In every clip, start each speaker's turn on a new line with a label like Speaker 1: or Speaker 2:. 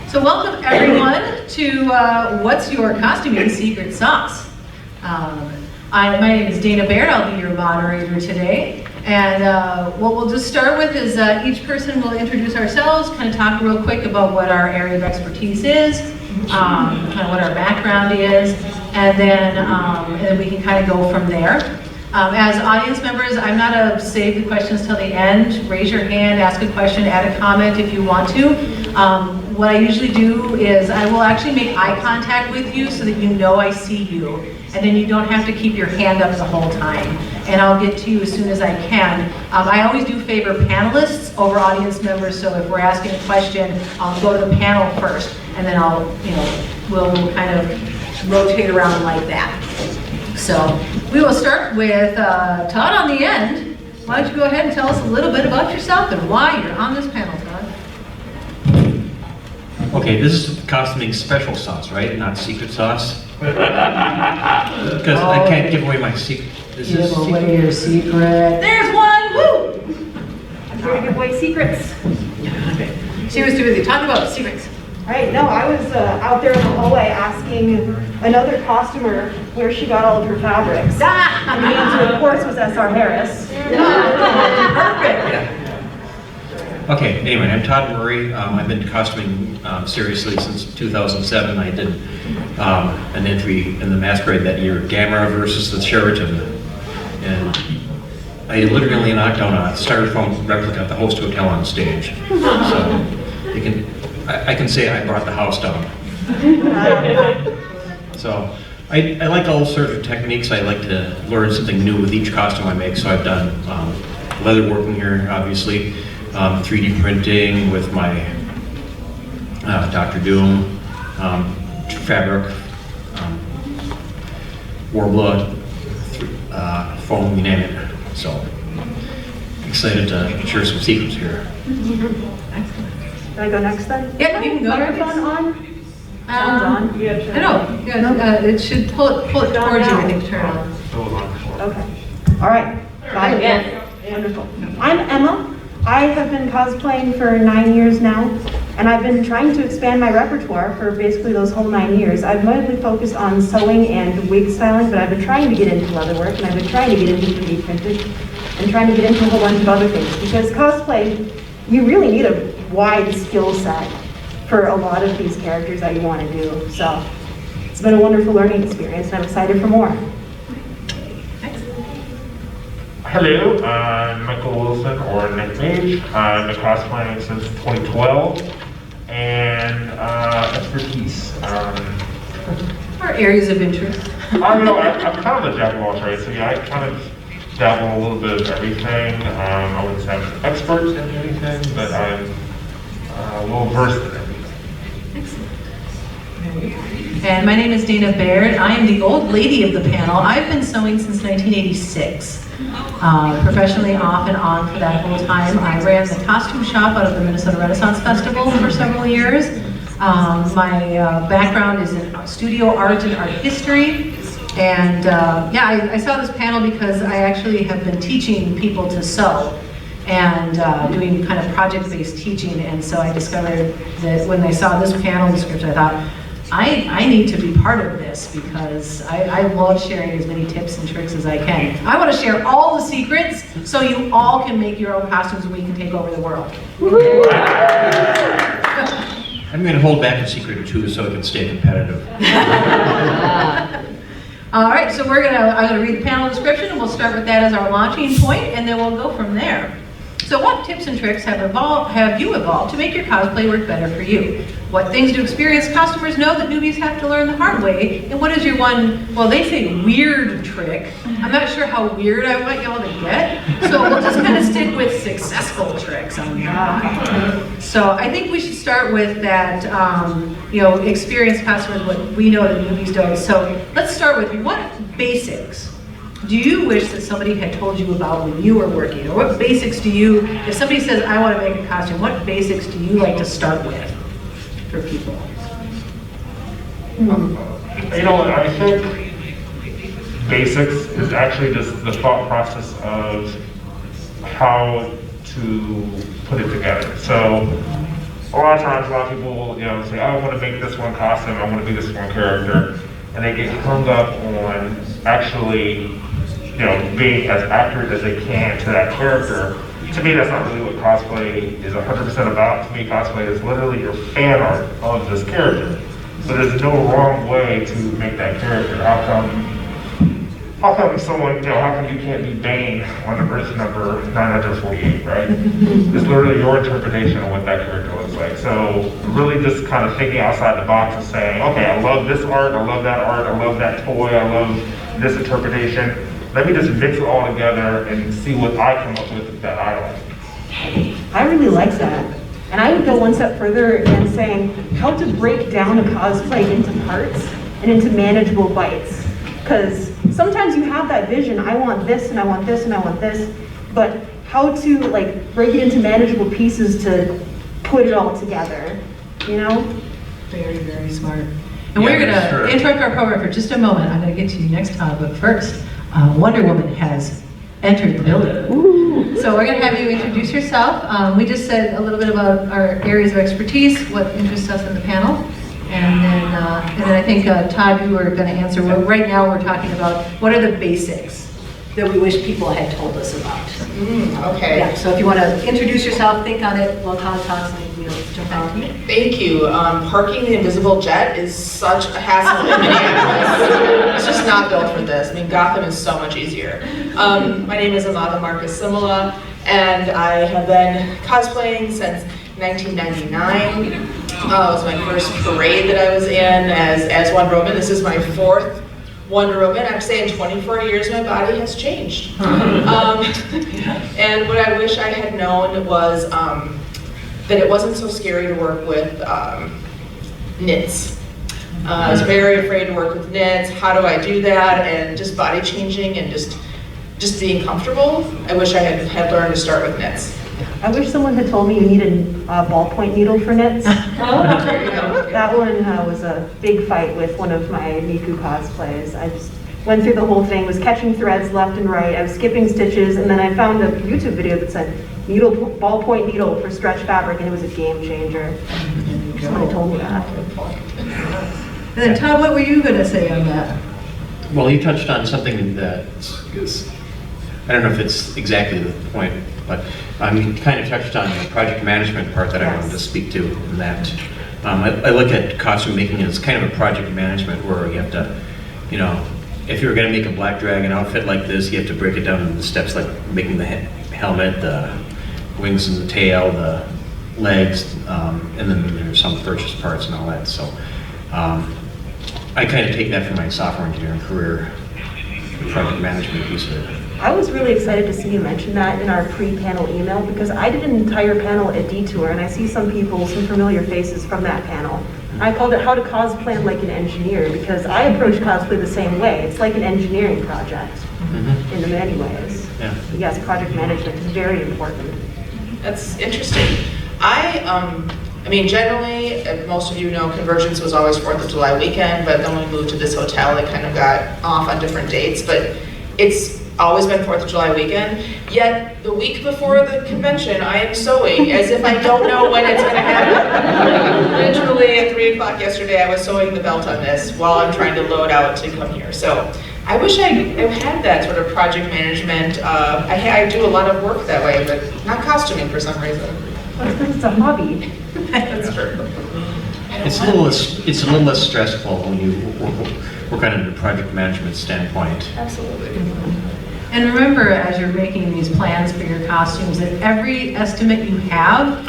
Speaker 1: So welcome everyone to What's Your Costuming Secret Sauce? My name is Dana Baird, I'll be your moderator today. And what we'll just start with is each person will introduce ourselves, kind of talk real quick about what our area of expertise is, kind of what our background is, and then we can kind of go from there. As audience members, I'm not a save the questions till the end. Raise your hand, ask a question, add a comment if you want to. What I usually do is I will actually make eye contact with you so that you know I see you. And then you don't have to keep your hand up the whole time. And I'll get to you as soon as I can. I always do favor panelists over audience members, so if we're asking a question, I'll go to the panel first, and then we'll kind of rotate around like that. So we will start with Todd on the end. Why don't you go ahead and tell us a little bit about yourself and why you're on this panel, Todd.
Speaker 2: Okay, this is costuming special sauce, right? Not secret sauce. Because I can't give away my secret.
Speaker 1: Give away your secret. There's one! Woo!
Speaker 3: I'm here to give away secrets.
Speaker 1: She was too busy talking about secrets.
Speaker 3: Right, no, I was out there in the hallway asking another costumer where she got all of her fabrics. And the answer, of course, was S.R. Harris.
Speaker 1: Perfect.
Speaker 2: Yeah. Okay, anyway, I'm Todd Murray. I've been costuming seriously since 2007. I did an entry in the masquerade that year, Gamera versus the Sheraton. And I literally knocked down a styrofoam replica at the host hotel on stage. So I can say I brought the house down. So I like all sorts of techniques. I like to learn something new with each costume I make. So I've done leather working here, obviously, 3D printing with my Dr. Doom, fabric, Warblood, foam, you name it. So excited to share some secrets here.
Speaker 3: Can I go next then?
Speaker 1: Yeah, you can go.
Speaker 3: Microphone on? Sounds on.
Speaker 1: I know. Yeah, it should pull it towards you, I think, turn on.
Speaker 3: Okay. All right. Got it.
Speaker 1: Yeah.
Speaker 3: Wonderful. I'm Emma. I have been cosplaying for 9 years now, and I've been trying to expand my repertoire for basically those whole 9 years. I've mostly focused on sewing and wig styling, but I've been trying to get into leatherwork, and I've been trying to get into 3D printing, and trying to get into a whole bunch of other things. Because cosplay, you really need a wide skill set for a lot of these characters that you want to do. So it's been a wonderful learning experience, and I'm excited for more.
Speaker 4: Hello, I'm Michael Wilson, or Knightmage. I've been cosplaying since 2012, and expertise.
Speaker 1: Our areas of interest.
Speaker 4: I don't know, I'm kind of a jack of all trades, so yeah, I kind of dabble a little bit of everything. I wouldn't say I'm an expert in anything, but I'm well versed in everything.
Speaker 1: Excellent. And my name is Dana Baird. I am the old lady of the panel. I've been sewing since 1986. Professionally off and on for that whole time. I ran the costume shop out of the Minnesota Renaissance Festival for several years. My background is in studio art and art history. And I saw this panel because I actually have been teaching people to sew and doing kind of project-based teaching. And so I discovered that when I saw this panel description, I thought, I need to be part of this because I love sharing as many tips and tricks as I can. I want to share all the secrets so you all can make your own costumes and we can take over the world.
Speaker 2: I'm going to hold back a secret too so it can stay competitive.
Speaker 1: All right, so I'm gonna read the panel description and we'll start with that as our launching point and then we'll go from there. So what tips and tricks have you evolved to make your cosplay work better for you? What things do experienced customers know that newbies have to learn the hard way? And what is your one, well, they say weird trick. I'm not sure how weird I want y'all to get. So we'll just kind of stick with successful tricks on that. So I think we should start with that, experienced customers, what we know that newbies don't. So let's start with what basics do you wish that somebody had told you about when you were working? Or what basics do you, if somebody says, I want to make a costume, what basics do you like to start with for people?
Speaker 4: I think basics is actually just the thought process of how to put it together. So a lot of times, a lot of people will, say, I want to make this one costume, I want to be this one character, and they get hung up on actually, being as accurate as they can to that character. To me, that's not really what cosplay is 100% about. To me, cosplay is literally your fan art of this character. So there's no wrong way to make that character. How come someone, how come you can't be Bane on the bridge number 948, right? It's literally your interpretation of what that character looks like. So really just kind of thinking outside the box and saying, okay, I love this art, I love that art, I love that toy, I love this interpretation. Let me just mix it all together and see what I come up with that I like.
Speaker 3: I really like that. And I would go one step further and saying how to break down a cosplay into parts and into manageable bites. Because sometimes you have that vision, I want this and I want this and I want this, but how to break it into manageable pieces to put it all together,
Speaker 1: Very, very smart. And we're going to interrupt our program for just a moment. I'm going to get to you next time, but first, Wonder Woman has entered the building. Ooh. So we're going to have you introduce yourself. We just said a little bit about our areas of expertise, what interests us in the panel. And then I think, Todd, you were going to answer. Right now we're talking about what are the basics that we wish people had told us about.
Speaker 5: Okay.
Speaker 1: Yeah, so if you want to introduce yourself, think on it while Todd talks, and we'll jump back to you.
Speaker 5: Thank you. Parking the invisible jet is such a hassle in Minneapolis. It's just not built for this. I mean, Gotham is so much easier. My name is Amáda Márquez, Simula, and I have been cosplaying since 1999. It was my first parade that I was in as Wonder Woman. This is my 4th Wonder Woman. I'm saying 24 years my body has changed. And what I wish I had known was that it wasn't so scary to work with knits. I was very afraid to work with knits. How do I do that? And just body changing and just being comfortable. I wish I had learned to start with knits.
Speaker 3: I wish someone had told me you need a ballpoint needle for knits.
Speaker 5: There you go.
Speaker 3: That one was a big fight with one of my Miku cosplays. I just went through the whole thing, was catching threads left and right, I was skipping stitches, and then I found a YouTube video that said ballpoint needle for stretch fabric, and it was a game changer. Someone told me that.
Speaker 1: And then Todd, what were you going to say on that?
Speaker 2: Well, you touched on something that is, I don't know if it's exactly the point, but you kind of touched on the project management part that I wanted to speak to in that. I look at costume making as kind of a project management where you have to, if you're going to make a Black Dragon outfit like this, you have to break it down into the steps like making the helmet, the wings and the tail, the legs, and then there's some purchase parts and all that. So I kind of take that from my software engineering career, the project management piece of it.
Speaker 3: I was really excited to see you mention that in our pre-panel email because I did an entire panel at Detour and I see some familiar faces from that panel. I called it How to Cosplay Like an Engineer because I approach cosplay the same way. It's like an engineering project in many ways.
Speaker 2: Yeah.
Speaker 3: But yes, project management is very important.
Speaker 5: That's interesting. I mean, generally, most of you know CONvergence was always 4th of July weekend, but then when we moved to this hotel, it kind of got off on different dates, but it's always been 4th of July weekend. Yet, the week before the convention, I am sewing as if I don't know when it's going to happen. Literally at 3 o'clock yesterday, I was sewing the belt on this while I'm trying to load out to come here. So I wish I had that sort of project management. I do a lot of work that way, but not costuming for some reason.
Speaker 3: That's because it's a hobby.
Speaker 5: That's true.
Speaker 2: It's a little less stressful when you work on a project management standpoint.
Speaker 5: Absolutely.
Speaker 1: And remember, as you're making these plans for your costumes, that every estimate you have,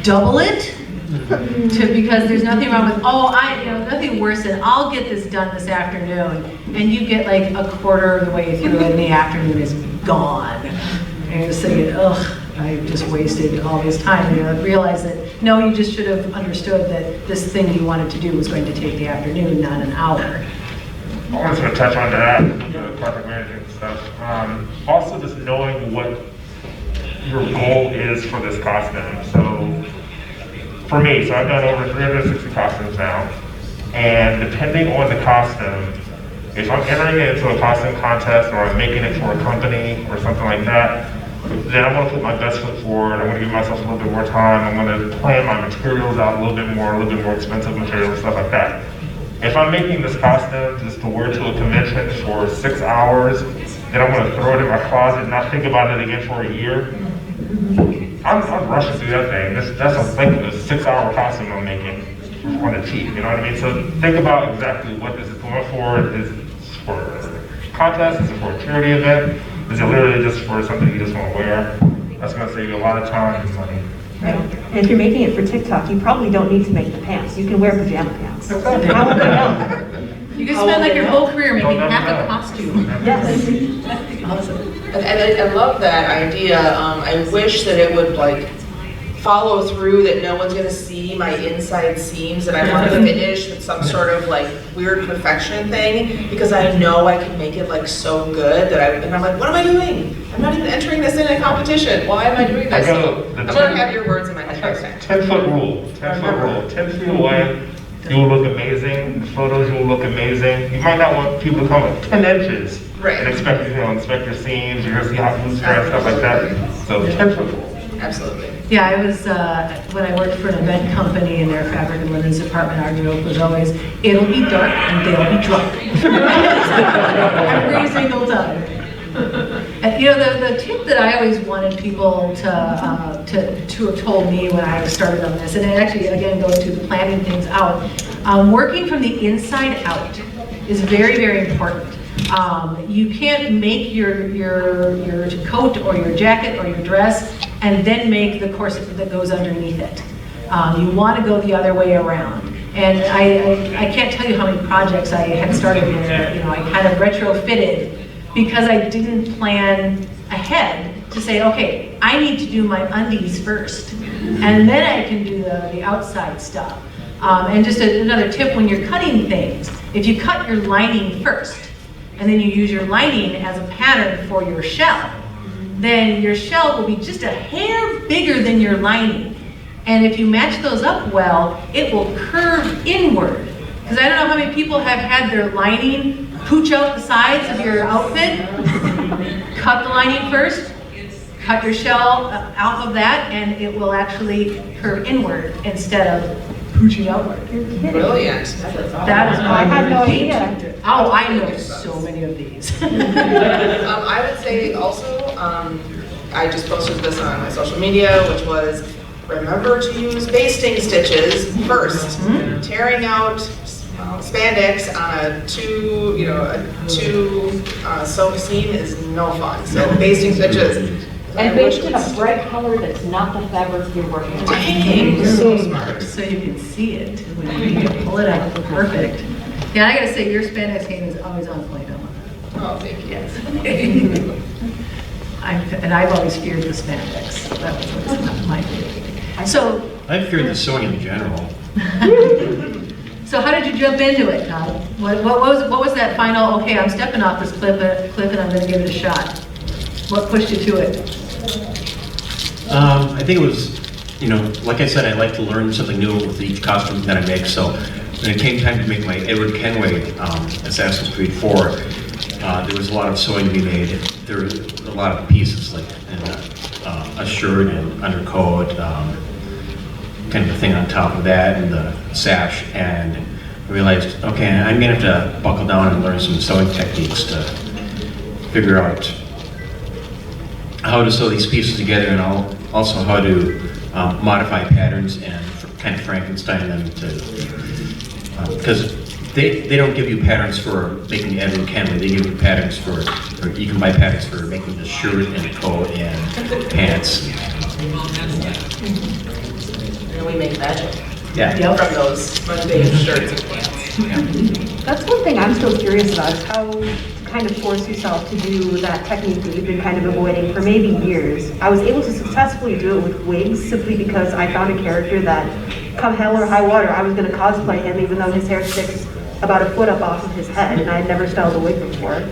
Speaker 1: double it. Because there's nothing wrong with, nothing worse than I'll get this done this afternoon, and you get like a quarter of the way through and the afternoon is gone. And you're just thinking, ugh, I just wasted all this time. And you realize that, no, you just should have understood that this thing you wanted to do was going to take the afternoon, not an hour.
Speaker 4: I was going to touch on that, the project management stuff. Also just knowing what your goal is for this costume. So for me, I've done over 360 costumes now, and depending on the costume, if I'm entering it into a costume contest or I'm making it for a company or something like that, then I'm gonna put my best foot forward. I'm gonna give myself a little bit more time. I'm gonna plan my materials out a little bit more expensive materials, stuff like that. If I'm making this costume just to wear to a convention for 6 hours, then I'm gonna throw it in my closet and not think about it again for a year, I'm rushing through that thing. That's a 6-hour costume I'm making on the cheap, you know what I mean? So think about exactly what this is going for. Is it for a contest? Is it for a charity event? Is it literally just for something you just want to wear? That's gonna save you a lot of time and money.
Speaker 3: And if you're making it for TikTok, you probably don't need to make the pants. You can wear pajama pants. How would they know?
Speaker 1: You can spend like your whole career making
Speaker 4: Don't
Speaker 1: half a
Speaker 4: know.
Speaker 1: costume.
Speaker 3: Yes.
Speaker 1: Awesome.
Speaker 5: And I love that idea. I wish that it would like follow through, that no one's gonna see my inside seams, and I want to finish with some sort of like weird perfection thing, because I know I can make it like so good that I'm like, what am I doing? I'm not even entering this in a competition. Why am I doing this? I'm gonna have your words in my head. Okay.
Speaker 4: 10-foot rule, 10-foot rule, 10 feet away, you will look amazing, the photos will look amazing. You might not want people to come at 10 inches
Speaker 5: Right.
Speaker 4: and expect your seams, you're gonna see how loose hair and stuff like that. So 10-foot rule.
Speaker 5: Absolutely.
Speaker 1: Yeah, I was, when I worked for an event company in their fabric and linens department, our joke was always, it'll be dark and they'll be drunk. Every single time. And you know, the tip that I always wanted people to have told me when I started on this, and it actually, again, goes to the planning things out, working from the inside out is very, very important. You can't make your coat or your jacket or your dress and then make the corset that goes underneath it. You want to go the other way around. And I can't tell you how many projects I had started where, you know, I kind of retrofitted because I didn't plan ahead to say, okay, I need to do my undies first, and then I can do the outside stuff. And just another tip when you're cutting things, if you cut your lining first, and then you use your lining as a pattern for your shell, then your shell will be just a hair bigger than your lining. And if you match those up well, it will curve inward. Because I don't know how many people have had their lining pooch out the sides of your outfit. Cut the lining first, cut your shell out of that, and it will actually curve inward instead of pooching outward.
Speaker 5: Brilliant.
Speaker 1: That is my
Speaker 3: I had no
Speaker 1: game
Speaker 3: idea.
Speaker 1: changer. Oh, I know so many of these.
Speaker 5: I would say also, I just posted this on my social media, which was, remember to use basting stitches first. Tearing out spandex on a two sew seam is no fun. So basting stitches.
Speaker 6: And based in a bright color that's not the fabric you're working with.
Speaker 5: Dang, so smart.
Speaker 1: So you can see it when you pull it out. Perfect. Yeah, I gotta say, your spandex game is always on point, Amáda.
Speaker 5: Oh, thank you.
Speaker 1: Yes. And I've always feared the spandex. That was always my favorite. So,
Speaker 2: I fear the sewing in general.
Speaker 1: so how did you jump into it, Todd? What was that final, okay, I'm stepping off this cliff and I'm gonna give it a shot? What pushed you to it?
Speaker 2: I think it was, you know, like I said, I like to learn something new with each costume that I make. So when it came time to make my Edward Kenway Assassin's Creed 4, there was a lot of sewing to be made. There were a lot of pieces, like a shirt and undercoat, kind of a thing on top of that, and the sash. And I realized, okay, I'm gonna have to buckle down and learn some sewing techniques to figure out how to sew these pieces together, and also how to modify patterns and kind of Frankenstein them to, because they don't give you patterns for making Edward Kenway. They give you patterns for, or you can buy patterns for making the shirt and the coat and pants.
Speaker 5: And we make magic
Speaker 2: Yeah.
Speaker 5: from those mundane shirts and pants.
Speaker 2: Yeah.
Speaker 3: That's one thing I'm still curious about, is how to kind of force yourself to do that technique that you've been kind of avoiding for maybe years. I was able to successfully do it with wigs simply because I found a character that, come hell or high water, I was going to cosplay him even though his hair sticks about a foot up off of his head and I had never styled a wig before.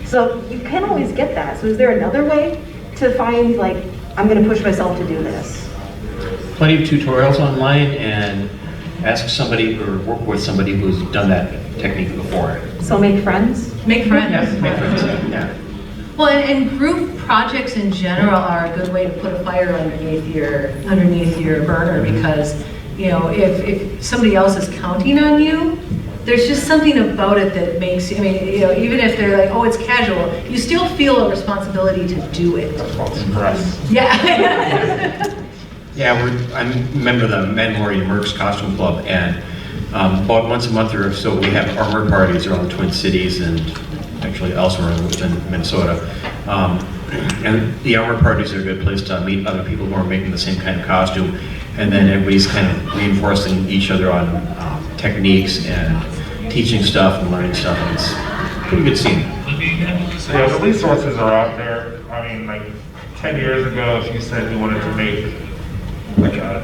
Speaker 3: So you can always get that. So is there another way to find, like, I'm going to push myself to do this?
Speaker 2: Plenty of tutorials online, and ask somebody or work with somebody who's done that technique before.
Speaker 3: So make friends?
Speaker 1: Make friends.
Speaker 2: Yeah, make friends. Yeah.
Speaker 1: Well, and group projects in general are a good way to put a fire underneath your burner, because, you know, if somebody else is counting on you, there's just something about it that makes, I mean, you know, even if they're like, oh, it's casual, you still feel a responsibility to do it. Yeah.
Speaker 2: Yeah, I remember the Mandalorian Mercs Costume Club, and about once a month or so we have armor parties around the Twin Cities and actually elsewhere in Minnesota. And the armor parties are a good place to meet other people who are making the same kind of costume, and then everybody's kind of reinforcing each other on techniques and teaching stuff and learning stuff, and it's a pretty good scene.
Speaker 4: So yeah, the resources are out there. I mean, like 10 years ago, if you said you wanted to make like a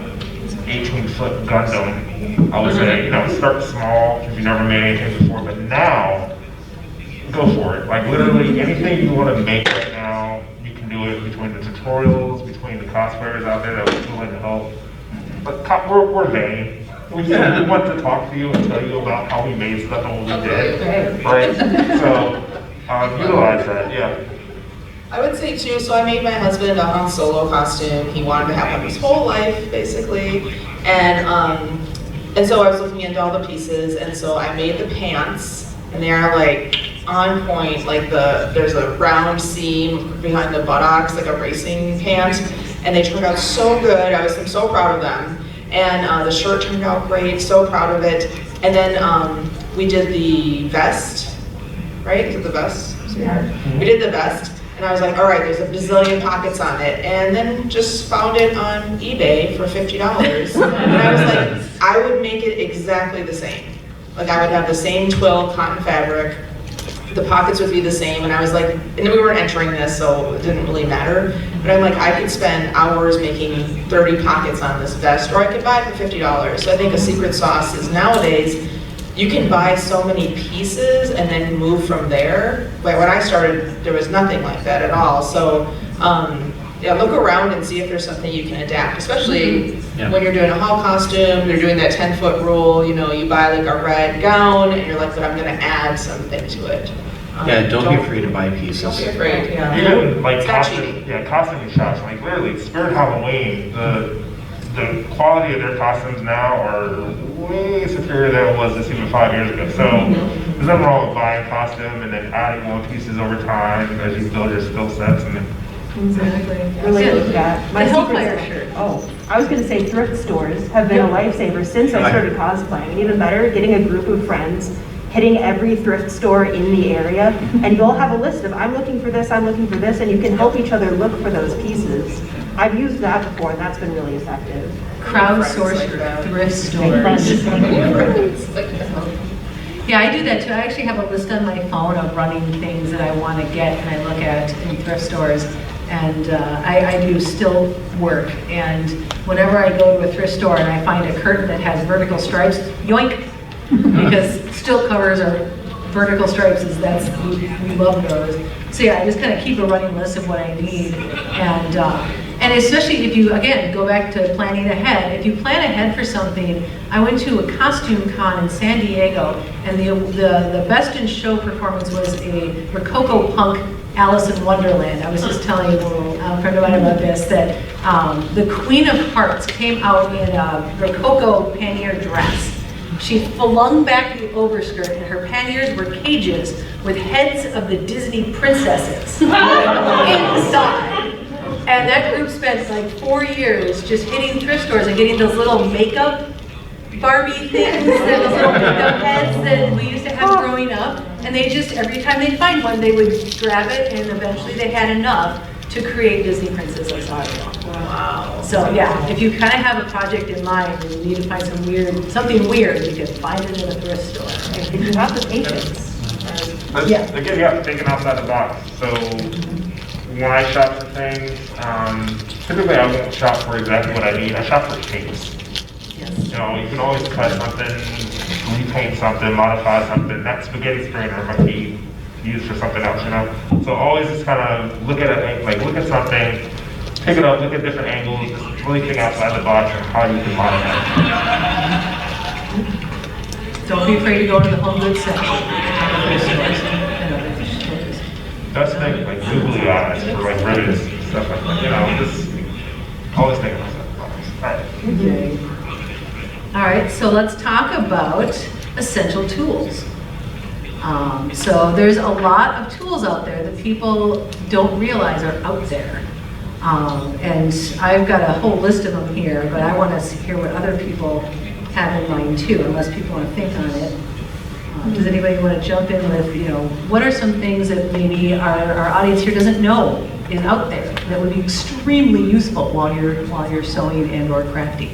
Speaker 4: 18-foot Gundam, I would say, you know, start small if you've never made anything before, but now, go for it. Like literally anything you want to make right now, you can do it between the tutorials, between the cosplayers out there that are willing to help. But we're vain. We want to talk to you and tell you about how we made stuff and what we did, right? So utilize that, yeah.
Speaker 5: I would say too, so I made my husband a Han Solo costume. He wanted to have one his whole life, basically. And so I was looking into all the pieces, and so I made the pants, and they're like on point, like there's a round seam behind the buttocks, like a racing pant, and they turned out so good. I'm so proud of them. And the shirt turned out great, so proud of it. And then we did the vest, right? Is it the vest? We did the vest. And I was like, all right, there's a bazillion pockets on it. And then just found it on eBay for $50. And I was like, I would make it exactly the same. Like I would have the same twill cotton fabric. The pockets would be the same. And I was like, and we weren't entering this, so it didn't really matter. But I'm like, I could spend hours making 30 pockets on this vest, or I could buy it for $50. So I think a secret sauce is nowadays, you can buy so many pieces and then move from there. But when I started, there was nothing like that at all. So yeah, look around and see if there's something you can adapt, especially when you're doing a hall costume, you're doing that 10-foot rule, you know, you buy like a red gown and you're like, but I'm gonna add something to it.
Speaker 2: Yeah, don't be afraid to buy pieces.
Speaker 5: Don't be afraid, yeah.
Speaker 4: Even like
Speaker 5: costuming
Speaker 4: shops, like literally Spirit Halloween, the quality of their costumes now are way superior than it was just even 5 years ago. So there's nothing wrong with buying a costume and then adding more pieces over time as you build your skill sets. And then
Speaker 1: Exactly.
Speaker 3: Related to that.
Speaker 1: The
Speaker 3: secret
Speaker 1: Hellfire
Speaker 3: sauce-
Speaker 1: shirt.
Speaker 3: Oh, I was gonna say thrift stores have been a lifesaver since I started cosplaying. And even better, getting a group of friends, hitting every thrift store in the area, and you'll have a list of, I'm looking for this, and you can help each other look for those pieces. I've used that before, and that's been really effective.
Speaker 1: Crowdsourced thrift stores. Yeah, I do that too. I actually have a list on my phone of running things that I want to get and I look at in thrift stores. And I do still work. And whenever I go to a thrift store and I find a curtain that has vertical stripes, yoink! Because still covers are vertical stripes, we love those. So yeah, I just kind of keep a running list of what I need. And especially if you, again, go back to planning ahead. If you plan ahead for something, I went to a costume con in San Diego, and the best in show performance was a Rococo punk Alice in Wonderland. I was just telling a little friend of mine about this, that the Queen of Hearts came out in a Rococo pannier dress. She flung back the overskirt, and her panniers were cages with heads of the Disney princesses inside. And that group spent like 4 years just hitting thrift stores and getting those little makeup Barbie things, those little makeup heads that we used to have growing up. And they just, every time they'd find one, they would grab it, and eventually they had enough to create Disney princesses out of it.
Speaker 5: Wow.
Speaker 1: So yeah, if you kind of have a project in mind and you need to find something weird, you can find it in a thrift store.
Speaker 3: If you have the patience.
Speaker 4: Again, yeah, thinking outside the box. So when I shop for things, typically I won't shop for exactly what I need. I shop for shapes.
Speaker 1: Yes.
Speaker 4: You know, you can always cut something, repaint something, modify something. That spaghetti strainer might be used for something else, you know? So always just kind of look at it, like look at something, pick it up, look at different angles, just really think outside the box and how you can modify it.
Speaker 1: Don't be afraid to go to the home goods section. Thrift stores and other stores.
Speaker 4: best thing, like googly eyes for like ribbons and stuff like that, you know, just always think about that.
Speaker 1: Okay. All right, so let's talk about essential tools. So there's a lot of tools out there that people don't realize are out there. And I've got a whole list of them here, but I want to hear what other people have in mind too, unless people want to think on it. Does anybody want to jump in with, you know, what are some things that maybe our audience here doesn't know is out there that would be extremely useful while you're sewing and or crafting?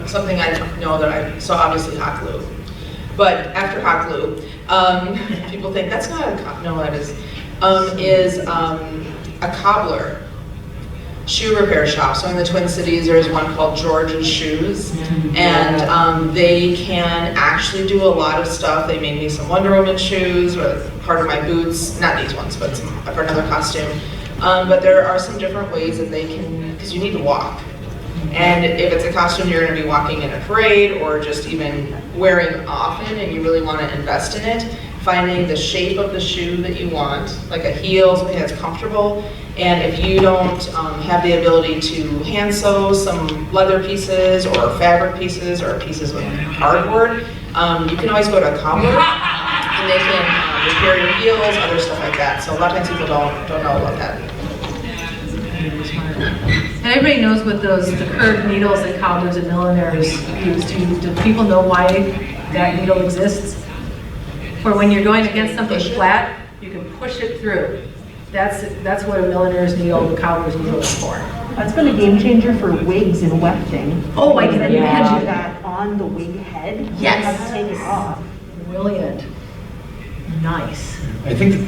Speaker 5: Something I know that so obviously hot glue. But after hot glue, people think that's not a no, that is a cobbler shoe repair shop. So in the Twin Cities, there's one called George's Shoes, and they can actually do a lot of stuff. They made me some Wonder Woman shoes, or part of my boots, not these ones, but for another costume. But there are some different ways that they can, because you need to walk. And if it's a costume you're going to be walking in a parade or just even wearing often and you really want to invest in it, finding the shape of the shoe that you want, like a heel, something that's comfortable. And if you don't have the ability to hand sew some leather pieces or fabric pieces or pieces with cardboard, you can always go to a cobbler and they can repair your heels, other stuff like that. So a lot of times people don't know about that.
Speaker 1: And everybody knows what the curved needles that cobblers and milliners use. Do people know why that needle exists? For when you're going against something flat, you can push it through. That's what a milliner's needle, the cobbler's needle is for.
Speaker 3: That's been a game changer for wigs and wefting.
Speaker 1: Oh, I can
Speaker 3: Imagine
Speaker 1: imagine.
Speaker 3: that on the wig head.
Speaker 1: Yes.
Speaker 3: You have to take it off.
Speaker 1: Brilliant. Nice.
Speaker 2: I think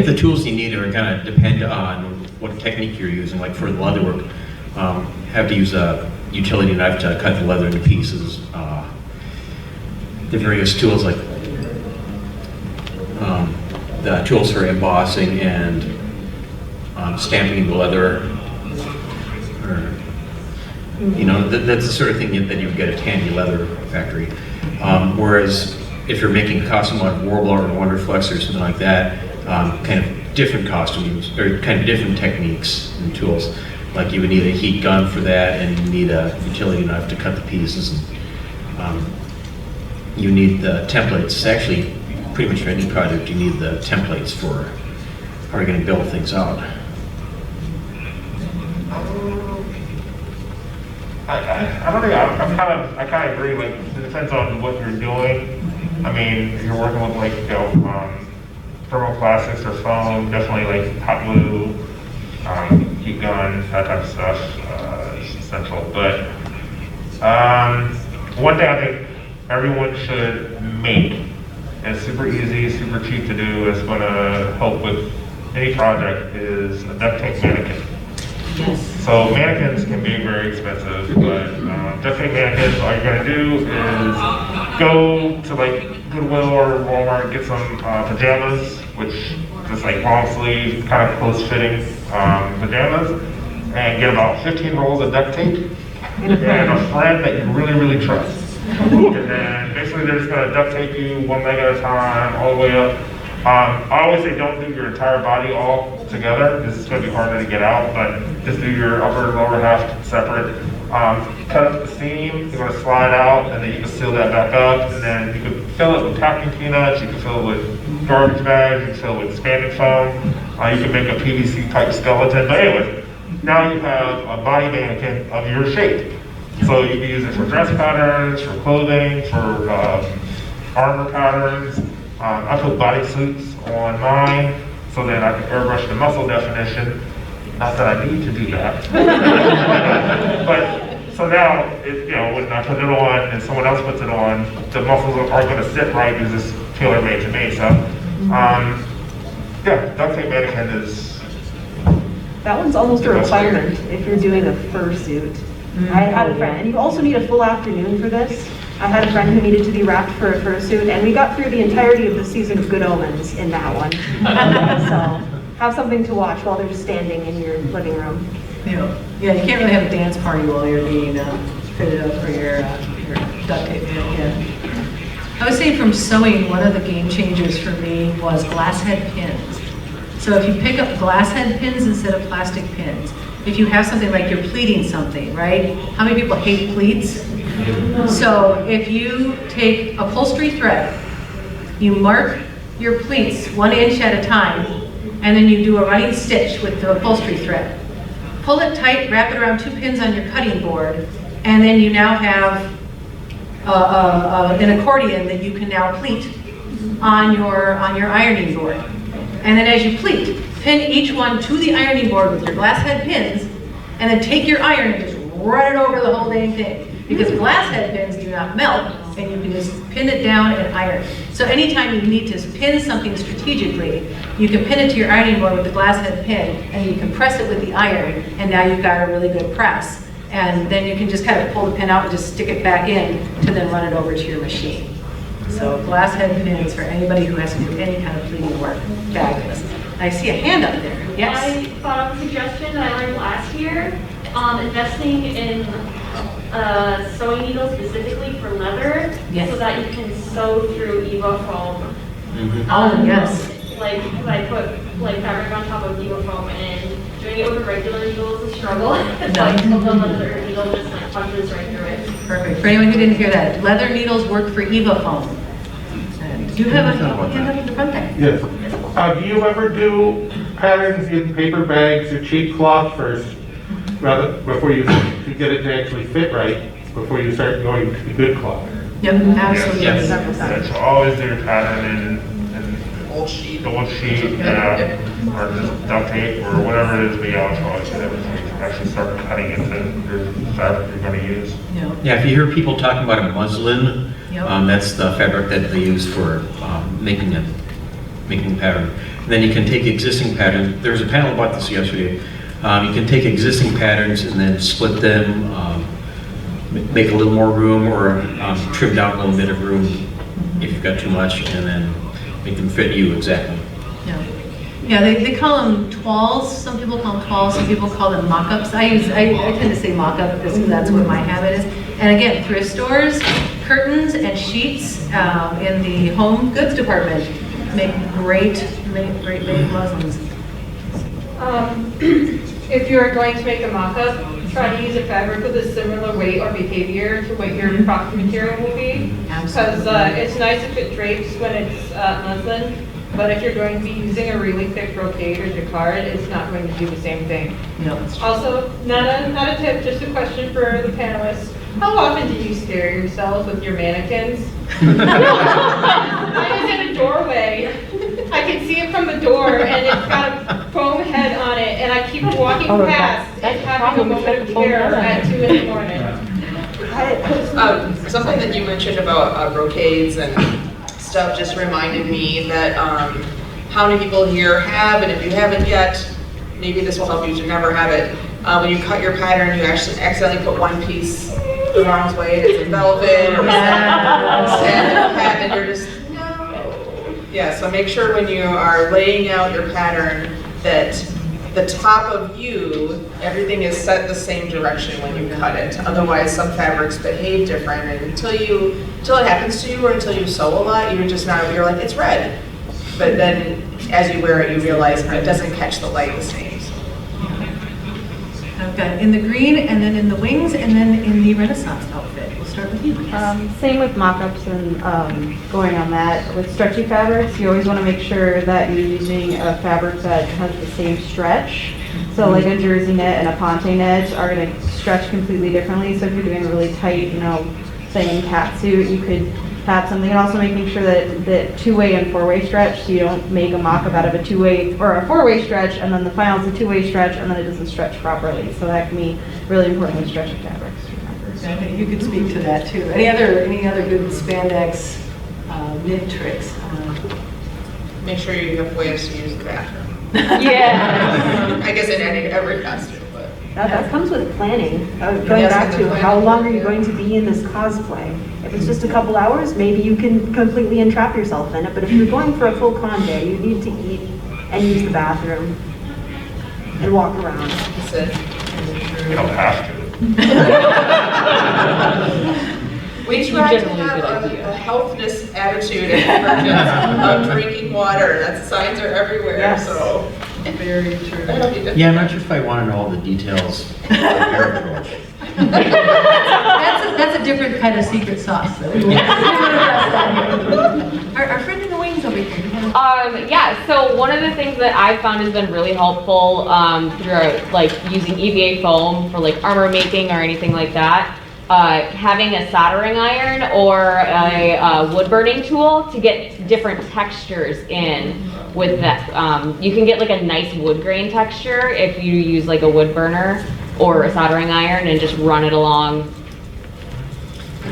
Speaker 2: the tools you need are going to depend on what technique you're using. Like for the leather work, have to use a utility knife to cut the leather into pieces. The various tools like the tools for embossing and stamping the leather. You know, that's the sort of thing that you would get at Tandy Leather Factory. Whereas if you're making a costume out of Warbler or Wonderflex or something like that, kind of different costumes or kind of different techniques and tools. Like you would need a heat gun for that, and you need a utility knife to cut the pieces. And, you need the templates. Actually, pretty much for any project, you need the templates for how you're going to build things out.
Speaker 4: I don't know. I kind of agree. Like it depends on what you're doing. I mean, if you're working with like thermoplastics or foam, definitely like hot glue, heat gun, that type of stuff is essential. But one thing I think everyone should make, and it's super easy, super cheap to do, is going to help with any project, is a duct tape mannequin.
Speaker 1: Yes.
Speaker 4: So mannequins can be very expensive, but duct tape mannequins, all you're going to do is go to like Goodwill or Walmart, get some pajamas, which just like long sleeve, kind of close fitting pajamas, and get about 15 rolls of duct tape and a friend that you really, really trust. And then basically they're just going to duct tape you one leg at a time, all the way up. I always say don't do your entire body all together. This is going to be harder to get out, but just do your upper and lower half separate. Cut up the seam, you're going to slide out, and then you can seal that back up, and then you can fill it with packing peanuts, you can fill it with garbage bags, you can fill it with expanding foam, you can make a PVC type skeleton. But anyway, now you have a body mannequin of your shape. So you can use it for dress patterns, for clothing, for armor patterns. I put bodysuits on mine so that I can airbrush the muscle definition. Not that I need to do that. But so now, when I put it on and someone else puts it on, the muscles are going to sit right because it's tailor-made to me. So, yeah, duct tape mannequin is.
Speaker 3: That one's almost a requirement if you're doing a fursuit. I had a friend, and you also need a full afternoon for this. I had a friend who needed to be wrapped for a fursuit, and we got through the entirety of the season of Good Omens in that one. So have something to watch while they're just standing in your living room.
Speaker 1: Yeah, you can't really have a dance party while you're being fitted up for your duct tape mannequin. I would say from sewing, one of the game changers for me was glass head pins. So if you pick up glass head pins instead of plastic pins, if you have something like you're pleating something, right? How many people hate pleats? So if you take upholstery thread, you mark your pleats 1 inch at a time, and then you do a running stitch with the upholstery thread. Pull it tight, wrap it around 2 pins on your cutting board, and then you now have an accordion that you can now pleat on your ironing board. And then as you pleat, pin each one to the ironing board with your glass head pins, and then take your iron and just run it over the whole dang thing. Because glass head pins do not melt, and you can just pin it down and iron. So anytime you need to pin something strategically, you can pin it to your ironing board with the glass head pin, and you can press it with the iron, and now you've got a really good press. And then you can just kind of pull the pin out and just stick it back in to then run it over to your machine. So glass head pins for anybody who has to do any kind of pleating work. Fabulous. I see a hand up there. Yes?
Speaker 7: I thought of a suggestion that I learned last year, investing in sewing needles specifically for leather,
Speaker 1: Yes.
Speaker 7: so that you can sew through Eva foam.
Speaker 1: Oh, yes.
Speaker 7: Like, I put like fabric on top of Eva foam, and doing it with regular needles is a struggle. It's like the leather needle just like punches right through it.
Speaker 1: Perfect. For anyone who didn't hear that, leather needles work for Eva foam. And you have a hand up in the front there.
Speaker 8: Yes. Do you ever do patterns in paper bags or cheap cloth first, rather before you to get it to actually fit right, before you start going to the good cloth?
Speaker 1: Yep, absolutely.
Speaker 2: Yes.
Speaker 1: Several times.
Speaker 4: So always do your pattern in
Speaker 5: Old sheet.
Speaker 4: the old sheet, or just duct tape, or whatever it is, but yeah, I'll always get everything. Actually start cutting into your fabric you're going to use.
Speaker 1: Yep.
Speaker 2: Yeah, if you hear people talking about a muslin,
Speaker 1: Yep.
Speaker 2: that's the fabric that they use for making a pattern. And then you can take existing patterns. There was a panel about this yesterday. You can take existing patterns and then split them, make a little more room, or trim down a little bit of room if you've got too much, and then make them fit you exactly.
Speaker 1: Yeah, yeah. They call them twalls. Some people call them twalls. Some people call them mock-ups. I tend to say mock-up because that's what my habit is. And again, thrift stores, curtains and sheets in the home goods department make great muslins.
Speaker 9: If you're going to make a mock-up, try to use a fabric with a similar weight or behavior to what your product material will be. Because it's nice if it drapes when it's muslin, but if you're going to be using a really thick brocade or jacquard, it's not going to do the same thing.
Speaker 1: No.
Speaker 9: Also, not a tip, just a question for the panelists. How often do you stare yourselves with your mannequins? Mine is in a doorway. I can see it from the door, and it's got a foam head on it, and I keep walking past and having a moment of terror at 2 in the morning.
Speaker 5: Something that you mentioned about brocades and stuff just reminded me that how many people here have, and if you haven't yet, maybe this will help you to never have it. When you cut your pattern, you actually accidentally put one piece the wrong way, and it's in velvet or and you're just, no. Yeah, so make sure when you are laying out your pattern that the top of you, everything is set the same direction when you cut it. Otherwise, some fabrics behave different, and until it happens to you or until you sew a lot, you're like, it's red. But then as you wear it, you realize it doesn't catch the light the same.
Speaker 1: I've got in the green, and then in the wings, and then in the Renaissance outfit. We'll start with you.
Speaker 3: Same with mock-ups and going on that. With stretchy fabrics, you always want to make sure that you're using a fabric that has the same stretch. So like a jersey net and a ponte net are going to stretch completely differently. So if you're doing a really tight, say in cat suit, you could have something, and also making sure that two-way and four-way stretch, so you don't make a mock-up out of a two-way or a four-way stretch, and then the final is a two-way stretch, and then it doesn't stretch properly. So that can be really important with stretching fabrics.
Speaker 1: I think you could speak to that too. Any other good spandex knit tricks?
Speaker 5: Make sure you have ways to use the bathroom.
Speaker 3: Yeah.
Speaker 5: I guess in every costume, but.
Speaker 3: That comes with planning. Going
Speaker 5: Yes,
Speaker 3: back
Speaker 5: with
Speaker 3: to
Speaker 5: the
Speaker 3: how
Speaker 5: planning.
Speaker 3: long are you going to be in this cosplay? If it's just a couple hours, maybe you can completely entrap yourself in it. But if you're going for a full con day, you need to eat and use the bathroom and walk around.
Speaker 5: That's it.
Speaker 4: You don't have to.
Speaker 5: We try to
Speaker 6: generally a
Speaker 5: have
Speaker 6: good
Speaker 5: a
Speaker 6: idea.
Speaker 5: healthness attitude of drinking water. That's signs are everywhere,
Speaker 3: Yes.
Speaker 5: so.
Speaker 1: Very true.
Speaker 5: That'll be good.
Speaker 2: Yeah, I'm not sure if I want to know all the details of your approach.
Speaker 1: That's a different kind of secret sauce, though. We won't address that here. Our friend in the wings over here.
Speaker 6: Yeah, so one of the things that I've found has been really helpful through like using EVA foam for like armor making or anything like that, having a soldering iron or a wood burning tool to get different textures in with that. You can get like a nice wood grain texture if you use like a wood burner or a soldering iron and just run it along.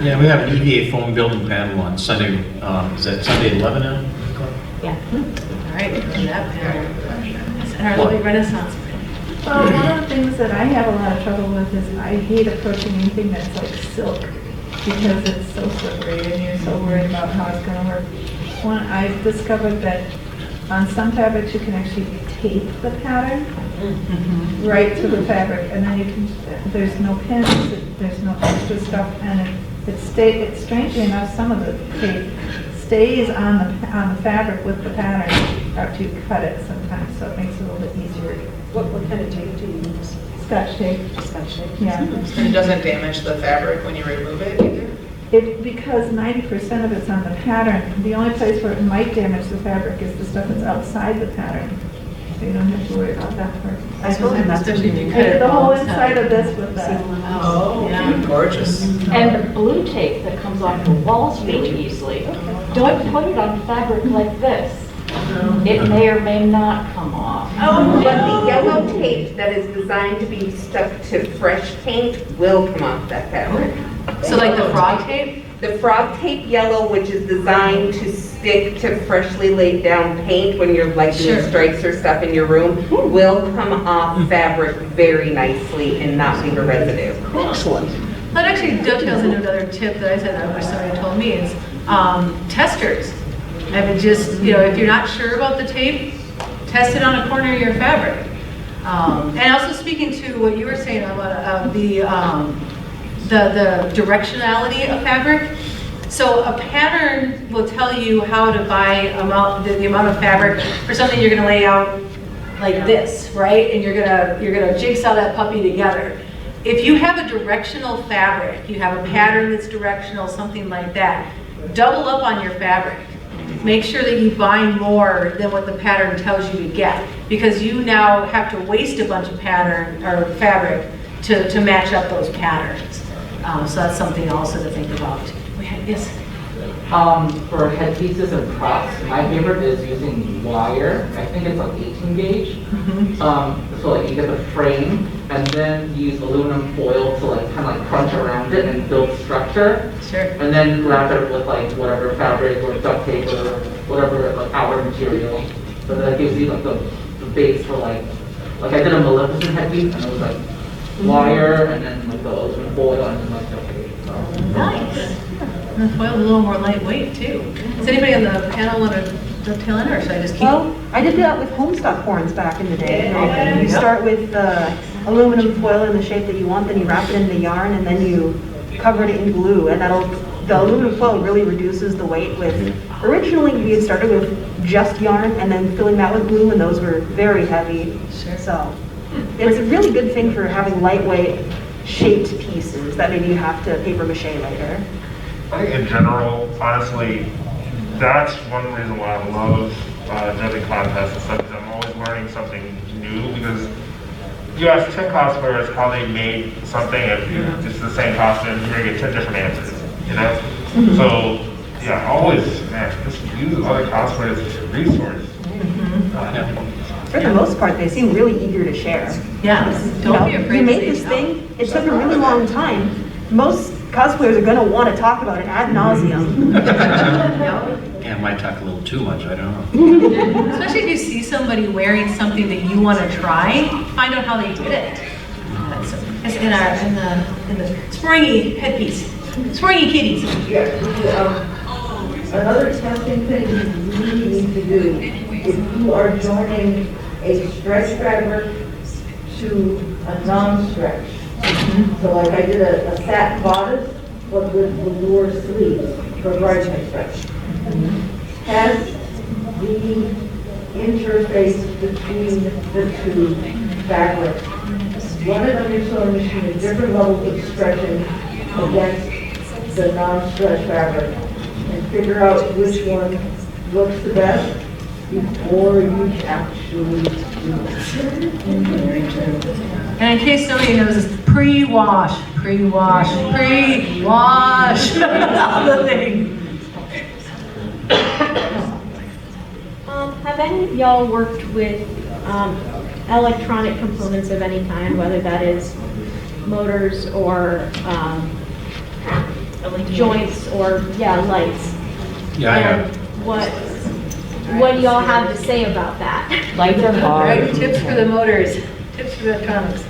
Speaker 2: Yeah, we have an EVA foam building panel on Sunday, is that Sunday 11 now?
Speaker 6: Yeah.
Speaker 1: All right, and that panel. That's our lovely Renaissance.
Speaker 10: Well, one of the things that I have a lot of trouble with is I hate approaching anything that's like silk because it's so slippery and you're so worried about how it's going to work. One, I've discovered that on some fabrics you can actually tape the pattern right to the fabric, and then you can. There's no pins, there's no extra stuff, and it's strangely enough some of the tape stays on the fabric with the pattern after you cut it sometimes, so it makes it a little bit easier.
Speaker 3: What kind of tape do you use?
Speaker 10: Scotch tape.
Speaker 3: Scotch tape?
Speaker 10: Yeah.
Speaker 5: And it doesn't damage the fabric when you remove it either?
Speaker 10: Because 90% of it's on the pattern, the only place where it might damage the fabric is the stuff that's outside the pattern. So you don't have to worry about that part.
Speaker 3: I suppose that's
Speaker 1: Especially if you
Speaker 10: I
Speaker 1: cut
Speaker 10: did
Speaker 1: it
Speaker 10: the whole
Speaker 1: all
Speaker 10: inside of this with that.
Speaker 5: Oh,
Speaker 1: Yeah.
Speaker 5: gorgeous.
Speaker 6: And the blue tape that comes off the walls really easily. Don't put it on fabric like this. It may or may not come off.
Speaker 11: But the yellow tape that is designed to be stuck to fresh paint will come off that fabric.
Speaker 1: So like the frog tape?
Speaker 11: The frog tape yellow, which is designed to stick to freshly laid down paint when you're like doing
Speaker 1: Sure.
Speaker 11: strikes or stuff in your room, will come off fabric very nicely and not leave a residue.
Speaker 3: Excellent.
Speaker 1: That actually dovetails into another tip that I said I wish somebody told me is testers. I would just, if you're not sure about the tape, test it on a corner of your fabric. And also speaking to what you were saying about the directionality of fabric. So a pattern will tell you how to buy the amount of fabric for something you're going to lay out like this, right? And you're gonna jigsaw that puppy together. If you have a directional fabric, you have a pattern that's directional, something like that, double up on your fabric. Make sure that you buy more than what the pattern tells you to get, because you now have to waste a bunch of pattern or fabric to match up those patterns. So that's something also to think about. Yes.
Speaker 12: For headpieces and props, my favorite is using wire. I think it's like 18 gauge. So like you get the frame and then use aluminum foil to like kind of like crunch around it and build structure.
Speaker 1: Sure.
Speaker 12: And then wrap it with like whatever fabric or duct tape or whatever like outer material. So that gives you like the base for like I did a Maleficent headpiece and it was like wire and then like the aluminum foil and then like duct tape. So.
Speaker 1: Nice. And the foil's a little more lightweight too. Does anybody on the panel want to dovetail in, or should I just keep?
Speaker 3: Well, I did that with homestuck horns back in the day. You start with aluminum foil in the shape that you want, then you wrap it in the yarn, and then you cover it in glue, and the aluminum foil really reduces the weight. Originally we had started with just yarn and then filling that with glue, and those were very heavy.
Speaker 1: Sure.
Speaker 3: So it's a really good thing for having lightweight shaped pieces that maybe you have to paper mache later.
Speaker 4: I think in general, honestly, that's one reason why I love judging contests and stuff, because I'm always learning something new, because you ask 10 cosplayers how they made something, if it's the same costume, you're gonna get 10 different answers, you know? So, yeah, always, just use other cosplayers as a resource.
Speaker 3: For the most part, they seem really eager to share.
Speaker 1: Yeah, don't be afraid
Speaker 3: You
Speaker 1: to
Speaker 3: made
Speaker 1: say
Speaker 3: this
Speaker 1: no.
Speaker 3: thing, it took a really long time. Most cosplayers are going to want to talk about it ad nauseum.
Speaker 2: Yeah, might talk a little too much, I don't know.
Speaker 1: Especially if you see somebody wearing something that you want to try, find out how they did it. That's in the springy headpiece, springy kitties.
Speaker 13: Another testing thing you really need to do, if you are joining a stretch fabric to a non-stretch. So like I did a satin bodice, but with velour sleeves for bride expression. Has the interface between the two fabrics, run it on your sewing machine at different levels of stretching against the non-stretch fabric, and figure out which one looks the best before you actually do it.
Speaker 1: And in case nobody knows, it's pre-wash, pre-wash, pre-wash. All the things.
Speaker 14: Have any of y'all worked with electronic components of any kind, whether that is motors or joints or, lights?
Speaker 2: Yeah, I
Speaker 14: And
Speaker 2: have.
Speaker 14: what do y'all have to say about that?
Speaker 6: Lights are hard.
Speaker 1: Right, tips for the motors, tips for the electronics.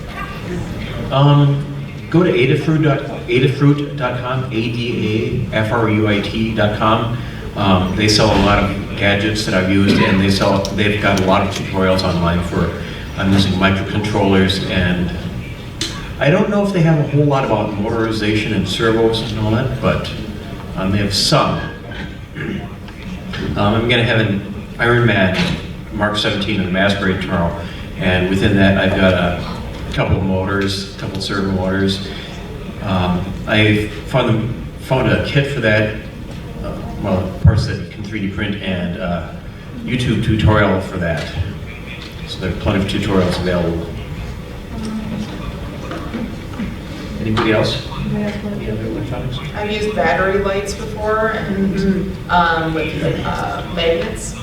Speaker 2: Go to adafruit.com, adafruit.com. They sell a lot of gadgets that I've used, and they've got a lot of tutorials online I'm using microcontrollers, and I don't know if they have a whole lot about motorization and servos and all that, but they have some. I'm going to have an Ironman Mark 17 in the Masquerade tomorrow, and within that I've got a couple of motors, a couple of servo motors. I found a kit for that, parts that you can 3D print, and YouTube tutorial for that. So there are plenty of tutorials available. Anybody else?
Speaker 5: I've used battery lights before, and with magnets.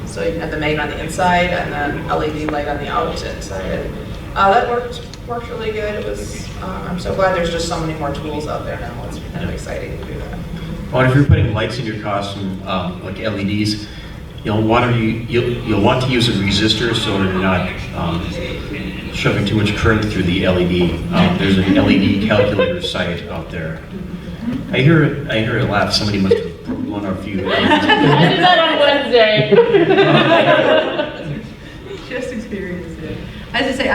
Speaker 5: So you can have the magnet on the inside and then LED light on the outside. That worked really good. It was. I'm so glad there's just so many more tools out there now. It's kind of exciting to do that.
Speaker 2: Well, if you're putting lights in your costume, like LEDs, you'll want to use a resistor so that you're not shoving too much current through the LED. There's an LED calculator site out there. I hear a laugh. Somebody must have blown a few.
Speaker 6: I did that on Wednesday.
Speaker 1: Just experienced it. As I say,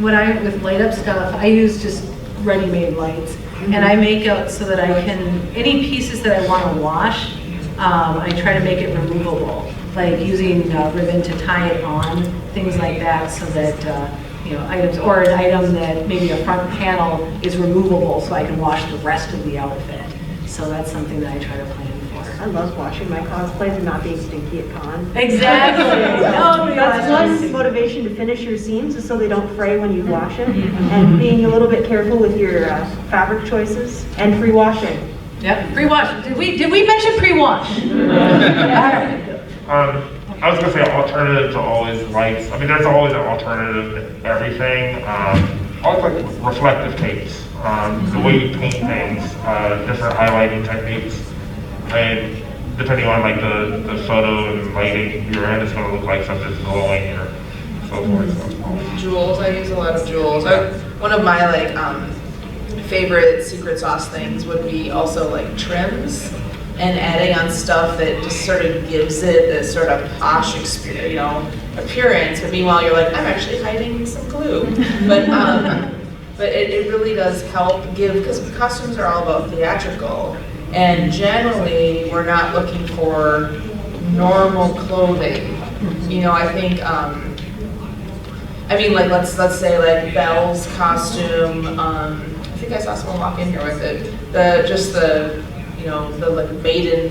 Speaker 1: with light up stuff, I use just ready-made lights, and I make out so that I can, any pieces that I want to wash, I try to make it removable, like using ribbon to tie it on, things like that, so that items, or an item that maybe a front panel is removable, so I can wash the rest of the outfit. So that's something that I try to plan for.
Speaker 3: I love washing my cosplays and not being stinky at con.
Speaker 1: Exactly.
Speaker 3: That's one motivation to finish your seams is so they don't fray when you wash them, and being a little bit careful with your fabric choices and pre-washing.
Speaker 1: Yep, pre-wash. Did we mention pre-wash? All right.
Speaker 4: I was gonna say alternatives are always lights. I mean, there's always an alternative to everything. I always like reflective tapes. The way you paint things, different highlighting techniques, and depending on like the photo and lighting you're in, it's gonna look like something's glowing or so forth. So.
Speaker 5: Jewels, I use a lot of jewels. One of my favorite secret sauce things would be also like trims and adding on stuff that just sort of gives it this sort of posh appearance. But meanwhile, you're like, I'm actually hiding some glue. But it really does help because costumes are all about theatrical. And generally, we're not looking for normal clothing. I think, let's say like Belle's costume. I think I saw someone walk in here with it. The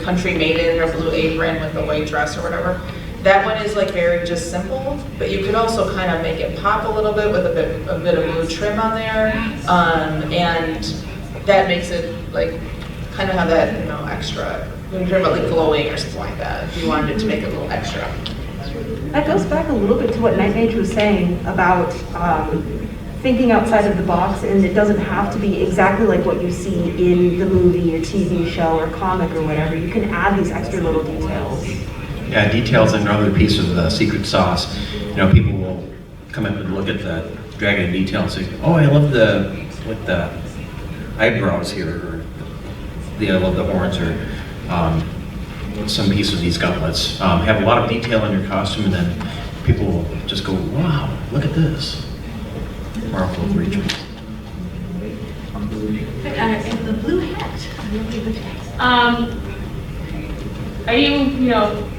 Speaker 5: country maiden, her blue apron with the white dress or whatever. That one is very just simple, but you could also kind of make it pop a little bit with a bit of blue trim on there, and that makes it kind of have that extra. When you're talking about glowing or something like that, if you wanted it to make it a little extra.
Speaker 3: That goes back a little bit to what Knightmage was saying about thinking outside of the box, and it doesn't have to be exactly like what you see in the movie or TV show or comic or whatever. You can add these extra little details.
Speaker 2: Yeah, details and another piece of the secret sauce. People will come up and look at the dragon detail and say, "Oh, I love the eyebrows here," or I love the horns, or some piece of these gauntlets. Have a lot of detail in your costume, and then people will just go, "Wow, look at this." Powerful rituals.
Speaker 1: And the blue hat.
Speaker 6: Are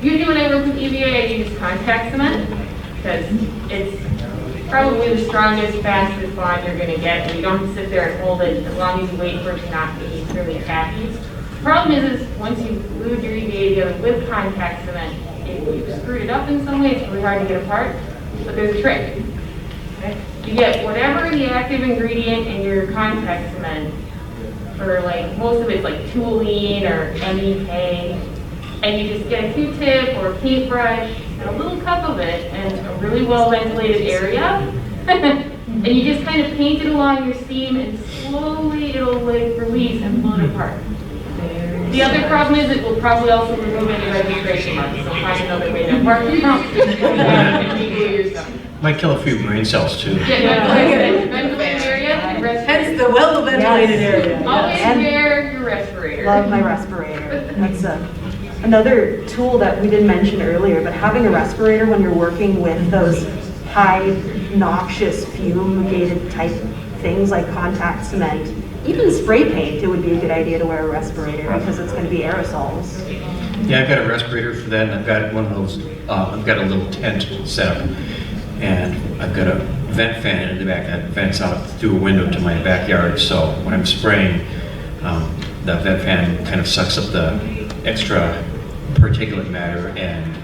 Speaker 6: usually when I work with EVA, I use contact cement, because it's probably the strongest, fastest bond you're gonna get, and you don't have to sit there and hold it, as long as you wait for it to not be really tacky. The problem is once you've glued your EVA together with contact cement, if you've screwed it up in some way, it's really hard to get apart, but there's a trick. You get whatever the active ingredient in your contact cement, for like, most of it's like toluene or MEK, and you just get a Q-tip or a paintbrush, and a little cup of it, and a really well-ventilated area, and you just kind of paint it along your seam, and slowly it'll like release and float apart. The other problem is it will probably also remove any registration marks, so find another way to work it out.
Speaker 2: Might kill a few brain cells too.
Speaker 6: Ventilated area,
Speaker 1: Hence the well-ventilated area.
Speaker 6: always
Speaker 3: And-
Speaker 6: wear your respirator.
Speaker 3: Love my respirator. That's another tool that we didn't mention earlier, but having a respirator when you're working with those high noxious fumigated type things like contact cement, even spray paint, it would be a good idea to wear a respirator because it's going to be aerosols.
Speaker 2: Yeah, I've got a respirator for that, and I've got one of those, I've got a little tent set up, and I've got a vent fan in the back that vents out through a window to my backyard, so when I'm spraying, that vent fan kind of sucks up the extra particulate matter and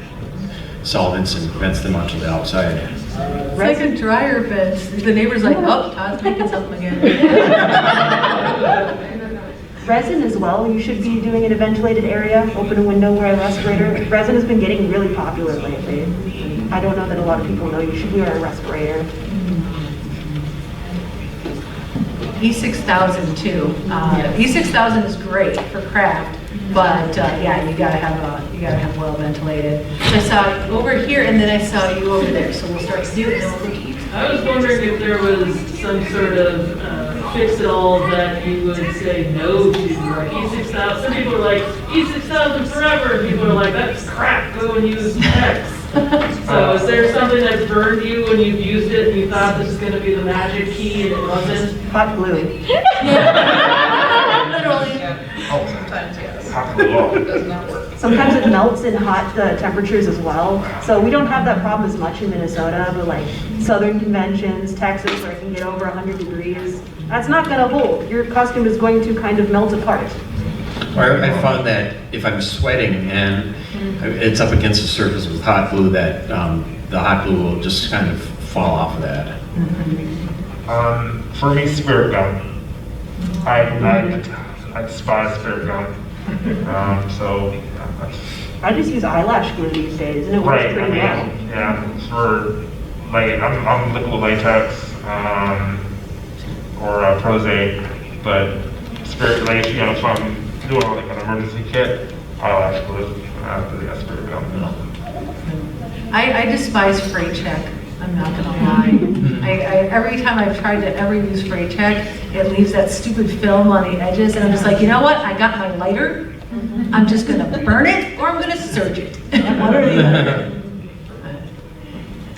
Speaker 2: solvents and vents them onto the outside.
Speaker 1: It's like a dryer vent. The neighbor's like, oh, Todd's making something again.
Speaker 3: Resin as well, you should be doing in a ventilated area, open a window, wear a respirator. Resin has been getting really popular lately. I don't know that a lot of people know you should wear a respirator.
Speaker 1: E6000 too. E6000 is great for craft, but yeah, you gotta have well ventilated. I saw you over here, and then I saw you over there. So we'll start to do it, and then we'll go to you.
Speaker 15: I was wondering if there was some sort of fix-it-all that you would say no to, like E6000. Some people are like, E6000 forever, and people are like, that's crap, go and use X. So is there something that's burned you when you've used it and you thought this is going to be the magic key and it wasn't?
Speaker 3: Hot glue.
Speaker 1: Literally.
Speaker 5: Sometimes, yes.
Speaker 4: Half the law.
Speaker 5: It does not work.
Speaker 3: Sometimes it melts in hot temperatures as well. So we don't have that problem as much in Minnesota, but like southern conventions, Texas, where it can get over 100 degrees, that's not going to hold. Your costume is going to kind of melt apart.
Speaker 2: Or I found that if I'm sweating and it's up against the surface with hot glue, that the hot glue will just kind of fall off of that.
Speaker 4: For me, spirit gum. I despise spirit gum.
Speaker 3: I just use eyelash glue these days, and it works
Speaker 4: Right,
Speaker 3: pretty well.
Speaker 4: yeah, for, like, I'm liquid latex, or Prozade, but spirit, like, if I'm doing like an emergency kit, eyelash glue, after the spirit gum,
Speaker 1: I despise spray check. I'm not gonna lie. Every time I've tried to ever use spray check, it leaves that stupid film on the edges, and I'm just like, you know what? I got my lighter. I'm just gonna burn it, or I'm gonna surge it. One or the other.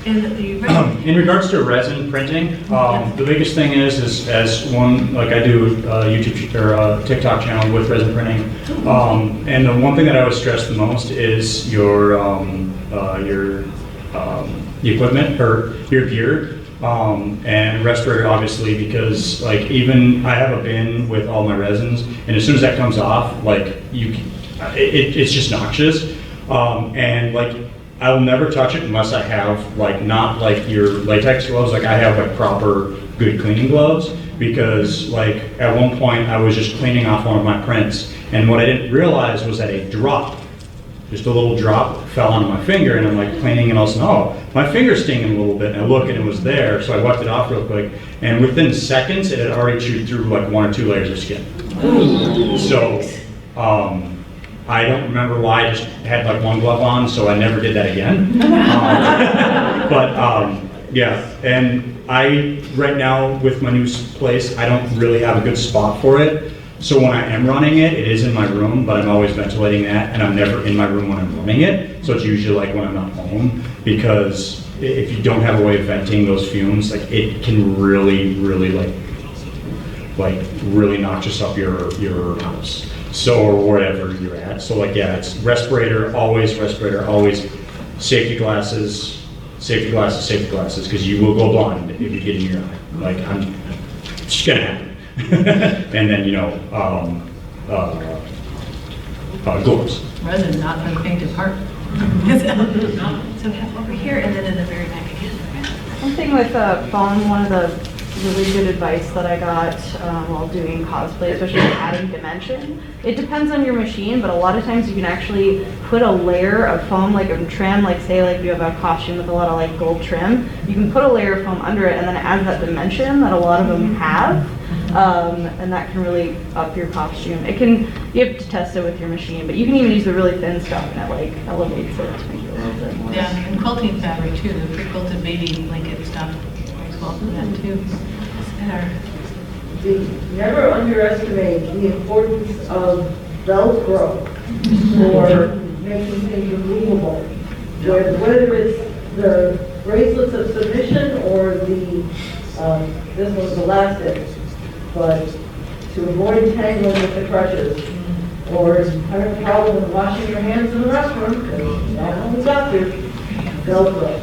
Speaker 16: In regards to resin printing, the biggest thing is as one, like I do YouTube or TikTok channel with resin printing, and the one thing that I would stress the most is your equipment or your gear, and respirator obviously, because like even I have a bin with all my resins, and as soon as that comes off, like it's just noxious, and like I will never touch it unless I have like not like your latex gloves, like I have like proper good cleaning gloves, because like at one point I was just cleaning off one of my prints, and what I didn't realize was that a drop, just a little drop, fell onto my finger, and I'm like cleaning, and all of a sudden, oh, my finger's stinging a little bit, and I look and it was there, so I wiped it off real quick, and within seconds it had already chewed through like 1 or 2 layers of skin. So I don't remember why. I just had like one glove on, so I never did that again. Yeah, and right now with my new place, I don't really have a good spot for it. So when I am running it, it is in my room, but I'm always ventilating that, and I'm never in my room when I'm running it. So it's usually like when I'm not home, because if you don't have a way of venting those fumes, like it can really, really like really noxious up your house. So, or wherever you're at. So like, yeah, it's respirator, always, safety glasses, because you will go blind if you get in your eye. Like, it's just gonna happen. And then, gloves.
Speaker 1: Resin, not for the faint of heart. So have over here and then in the very back again.
Speaker 3: One thing with foam, one of the really good advice that I got while doing cosplay, especially adding dimension. It depends on your machine, but a lot of times you can actually put a layer of foam, like a trim, like say like you have a costume with a lot of like gold trim, you can put a layer of foam under it and then it adds that dimension that a lot of them have. And that can really up your costume. You have to test it with your machine, but you can even use the really thin stuff and it like elevates it to make it a little bit more.
Speaker 1: Yeah, and quilting fabric too, the pre-quilted baby blanket stuff works well for that too.
Speaker 13: Never underestimate the importance of Velcro for making things removable. Whether it's the bracelets of submission or the, this one's elastic, but to avoid tangling with the crutches or having a problem with washing your hands in the restroom, because not only got to, Velcro.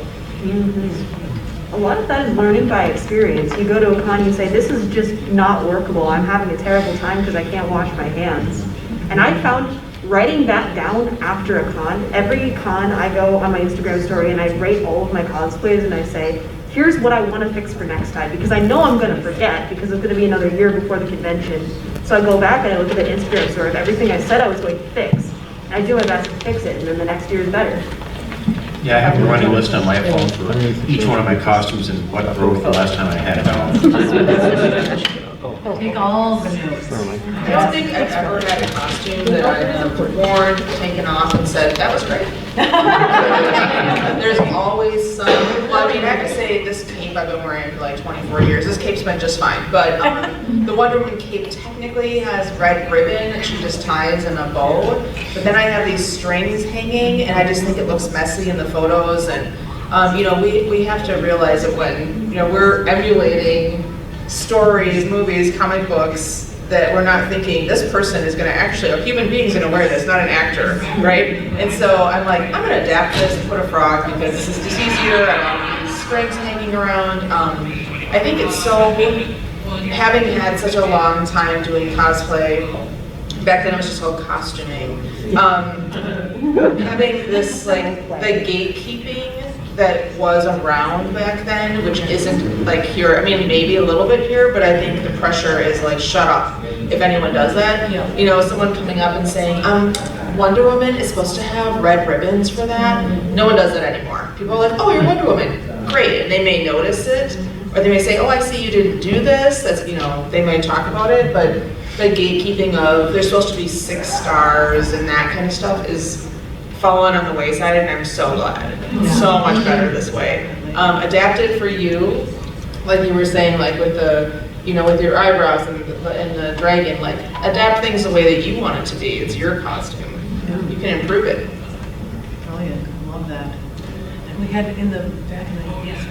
Speaker 3: A lot of that is learning by experience. You go to a con and you say, this is just not workable. I'm having a terrible time because I can't wash my hands. And I found writing that down after a con, every con I go on my Instagram story and I rate all of my cosplays and I say, here's what I want to fix for next time, because I know I'm going to forget because it's going to be another year before the convention. So I go back and I look at the Instagram story of everything I said I was going to fix. And I do my best to fix it, and then the next year is better.
Speaker 2: Yeah, I have a running list on my phone for each one of my costumes and what broke the last time I had it on.
Speaker 1: Take all the notes.
Speaker 5: I don't think I've ever had a costume that I have worn, taken off, and said, that was great. There's always some, well, I mean, I have to say, this cape I've been wearing for like 24 years. This cape's been just fine, but the Wonder Woman cape technically has red ribbon that she just ties in a bow, but then I have these strings hanging, and I just think it looks messy in the photos, and we have to realize that when, we're emulating stories, movies, comic books, that we're not thinking this person is going to actually, a human being is going to wear this, not an actor, right? And so I'm like, I'm going to adapt this and put a frog because this is just easier. I don't need strings hanging around. I think it's so, having had such a long time doing cosplay, back then it was just called costuming, having this like the gatekeeping that was around back then, which isn't like here, I mean, maybe a little bit here, but I think the pressure is like, shut up if anyone does that. Yeah. Someone coming up and saying, Wonder Woman is supposed to have red ribbons for that. No one does that anymore. People are like, oh, you're Wonder Woman, great, and they may notice it, or they may say, oh, I see you didn't do this, that's, they might talk about it, but the gatekeeping of, there's supposed to be 6 stars and that kind of stuff is fallen on the wayside, and I'm so glad. It's so much better this way. Adapted for you, like you were saying, like with the, with your eyebrows and the dragon, like adapt things the way that you want it to be. It's your costume. You can improve it.
Speaker 1: Brilliant, I love that. And we had in the back of the, yes.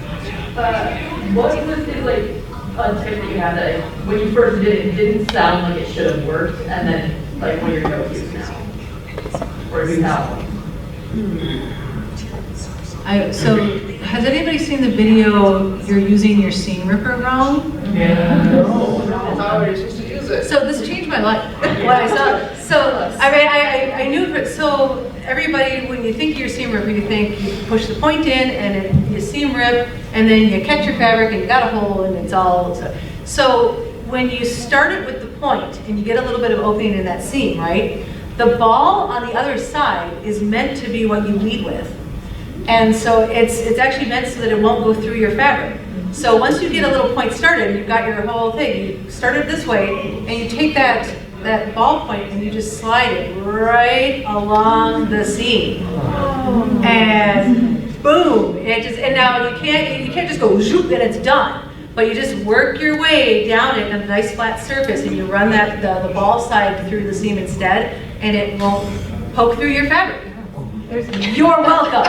Speaker 15: What was the a tip that you had that when you first did it, it didn't sound like it should have worked, and then like what are your go-tos now? Or do you have one?
Speaker 1: So, has anybody seen the video, you're using your seam ripper wrong?
Speaker 5: Yeah. No. That's how you're supposed to use it.
Speaker 1: So this changed my life, what I saw. So, I mean, I knew, so everybody, when you think of your seam ripper, you think you push the point in and you seam rip, and then you catch your fabric and you got a hole and it's all, so when you start it with the point and you get a little bit of opening in that seam, right? The ball on the other side is meant to be what you lead with. And so it's actually meant so that it won't go through your fabric. So once you get a little point started, you've got your whole thing, you started this way, and you take that ball point and you just slide it right along the seam. And boom, and now you can't just go zoop and it's done. But you just work your way down it on a nice flat surface, and you run the ball side through the seam instead, and it won't poke through your fabric. You're welcome.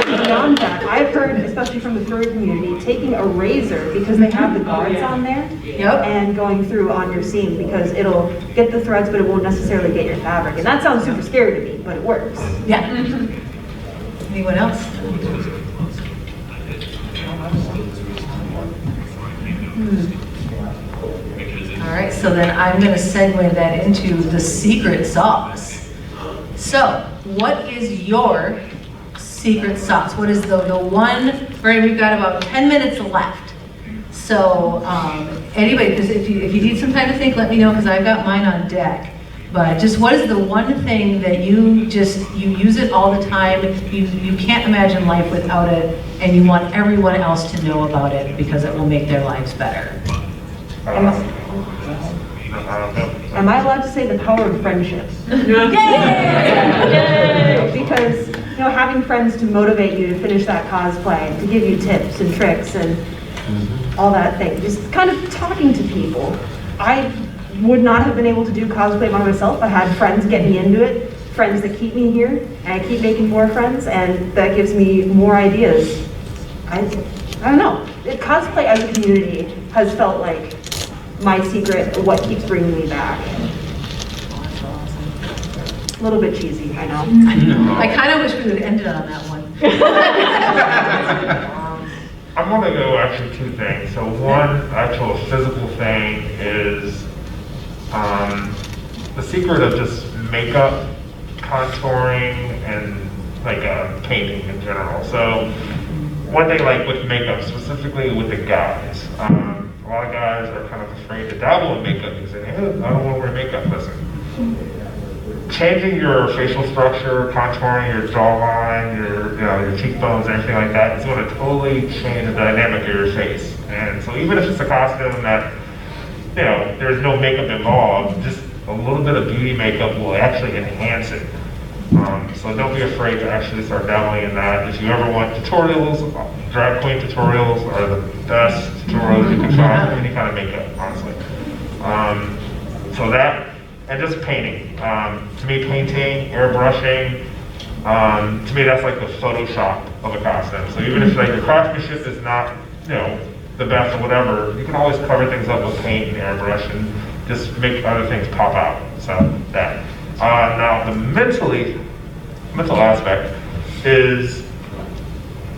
Speaker 3: Beyond that, I've heard, especially from the furry community, taking a razor because they have the guards on there, and going through on your seam because it'll get the threads, but it won't necessarily get your fabric. And that sounds super scary to me, but it works.
Speaker 1: Yeah. Anyone else? All right, so then I'm going to segue that into the secret sauce. So, what is your secret sauce? What is the one, right, we've got about 10 minutes left. So, anybody, if you need some time to think, let me know, because I've got mine on deck. But just what is the one thing that you use it all the time, you can't imagine life without it, and you want everyone else to know about it because it will make their lives better?
Speaker 3: Am I allowed to say the power of friendship?
Speaker 1: Yay!
Speaker 3: Because, having friends to motivate you to finish that cosplay, to give you tips and tricks and all that thing, just kind of talking to people. I would not have been able to do cosplay by myself. I had friends get me into it, friends that keep me here, and I keep making more friends, and that gives me more ideas. I don't know. Cosplay as a community has felt like my secret, what keeps bringing me back. A little bit cheesy, I know.
Speaker 1: I kind of wish we would have ended on that one.
Speaker 4: I'm gonna go actually two things. So one actual physical thing is the secret of just makeup, contouring, and like painting in general. So one thing like with makeup, specifically with the guys, a lot of guys are kind of afraid to dabble in makeup because they say, hey, I don't want to wear makeup. Listen, changing your facial structure, contouring your jawline, your cheekbones, anything like that is going to totally change the dynamic of your face. And so even if it's a costume that, there's no makeup involved, just a little bit of beauty makeup will actually enhance it. So don't be afraid to actually start dabbling in that. If you ever want tutorials, drag queen tutorials are the best tutorials you can find for any kind of makeup, honestly. So that, and just painting. To me, painting, airbrushing, to me that's like the Photoshop of a costume. So even if like your craftsmanship is not, the best or whatever, you can always cover things up with paint and airbrush and just make other things pop out. So that. Now the mental aspect is,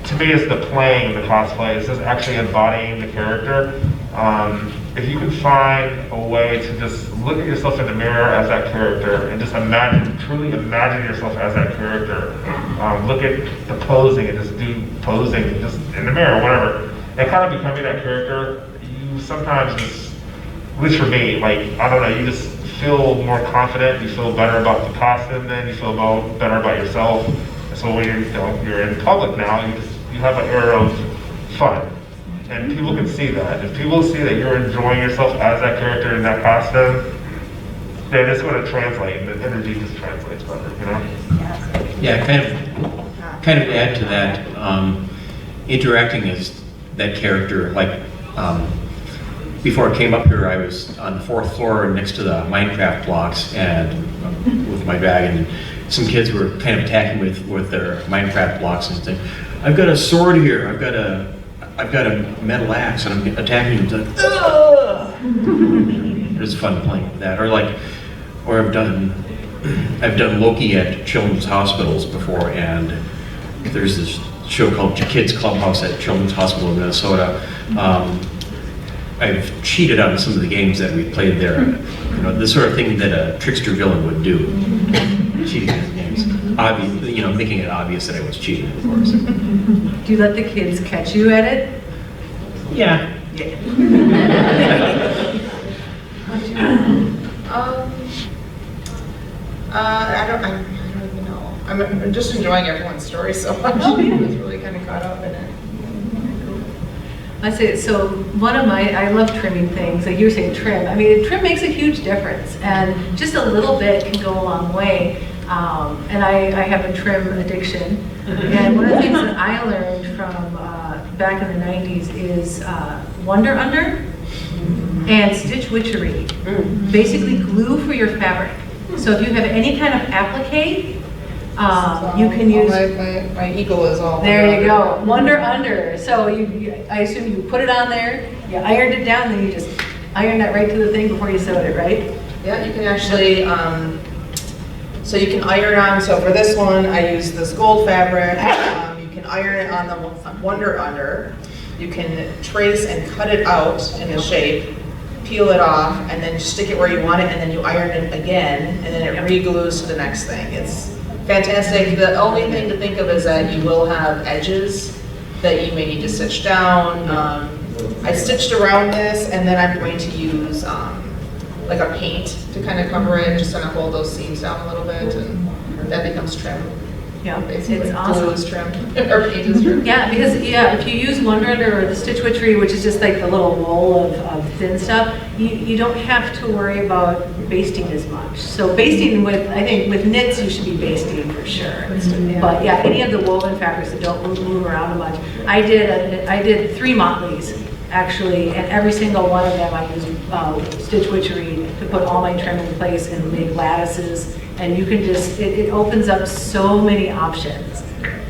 Speaker 4: to me, it's the playing the cosplay. It's just actually embodying the character. If you can find a way to just look at yourself in the mirror as that character and just truly imagine yourself as that character. Look at the posing and just do posing just in the mirror, whatever. And kind of becoming that character, you sometimes just, at least for me, I don't know, you just feel more confident, you feel better about the costume then, you feel better about yourself. And so when you're in public now, you have an air of fun. And people can see that. If people see that you're enjoying yourself as that character in that costume, then it's going to translate, and the energy just translates better,
Speaker 2: Yeah, kind of add to that, interacting as that character, before I came up here, I was on the 4th floor next to the Minecraft blocks and with my bag, and some kids were kind of attacking with their Minecraft blocks and saying, I've got a sword here, I've got a metal axe, and I'm attacking them. Like, it was fun playing with that. Or I've done Loki at children's hospitals before, and there's this show called Kids Clubhouse at Children's Hospital in Minnesota. I've cheated on some of the games that we played there. The sort of thing that a trickster villain would do. Cheating in the games. Making it obvious that I was cheating, of course.
Speaker 1: Do you let the kids catch you at it?
Speaker 2: Yeah.
Speaker 5: I don't even know. I'm just enjoying everyone's story so much. I was really kind of caught up in it.
Speaker 1: I say, so I love trimming things, like you were saying trim. I mean, trim makes a huge difference, and just a little bit can go a long way. And I have a trim addiction. And one of the things that I learned from back in the 90s is Wonder Under and Stitch Witchery. Basically glue for your fabric. So if you have any kind of applique, you can use.
Speaker 5: My eagle is all.
Speaker 1: There you go, Wonder Under. So I assume you put it on there, you ironed it down, then you just iron that right to the thing before you sewed it, right?
Speaker 5: Yeah, you can actually, so you can iron on, so for this one, I use this gold fabric. You can iron it on the Wonder Under. You can trace and cut it out in the shape, peel it off, and then stick it where you want it, and then you iron it again, and then it re-glues to the next thing. It's fantastic. The only thing to think of is that you will have edges that you may need to stitch down. I stitched around this, and then I'm going to use like a paint to kind of cover it, just kind of hold those seams down a little bit, and that becomes trim.
Speaker 1: Yeah,
Speaker 5: Basically,
Speaker 1: it's awesome.
Speaker 5: glue is trim, or paint is trim.
Speaker 1: Yeah, because if you use Wonder Under or the Stitch Witchery, which is just like the little roll of thin stuff, you don't have to worry about basting as much. So basting I think with knits you should be basting for sure. But yeah, any of the woven fabrics that don't move around much. I did 3 motleys actually, and every single one of them I used Stitch Witchery to put all my trim in place and make lattices. And you can just, it opens up so many options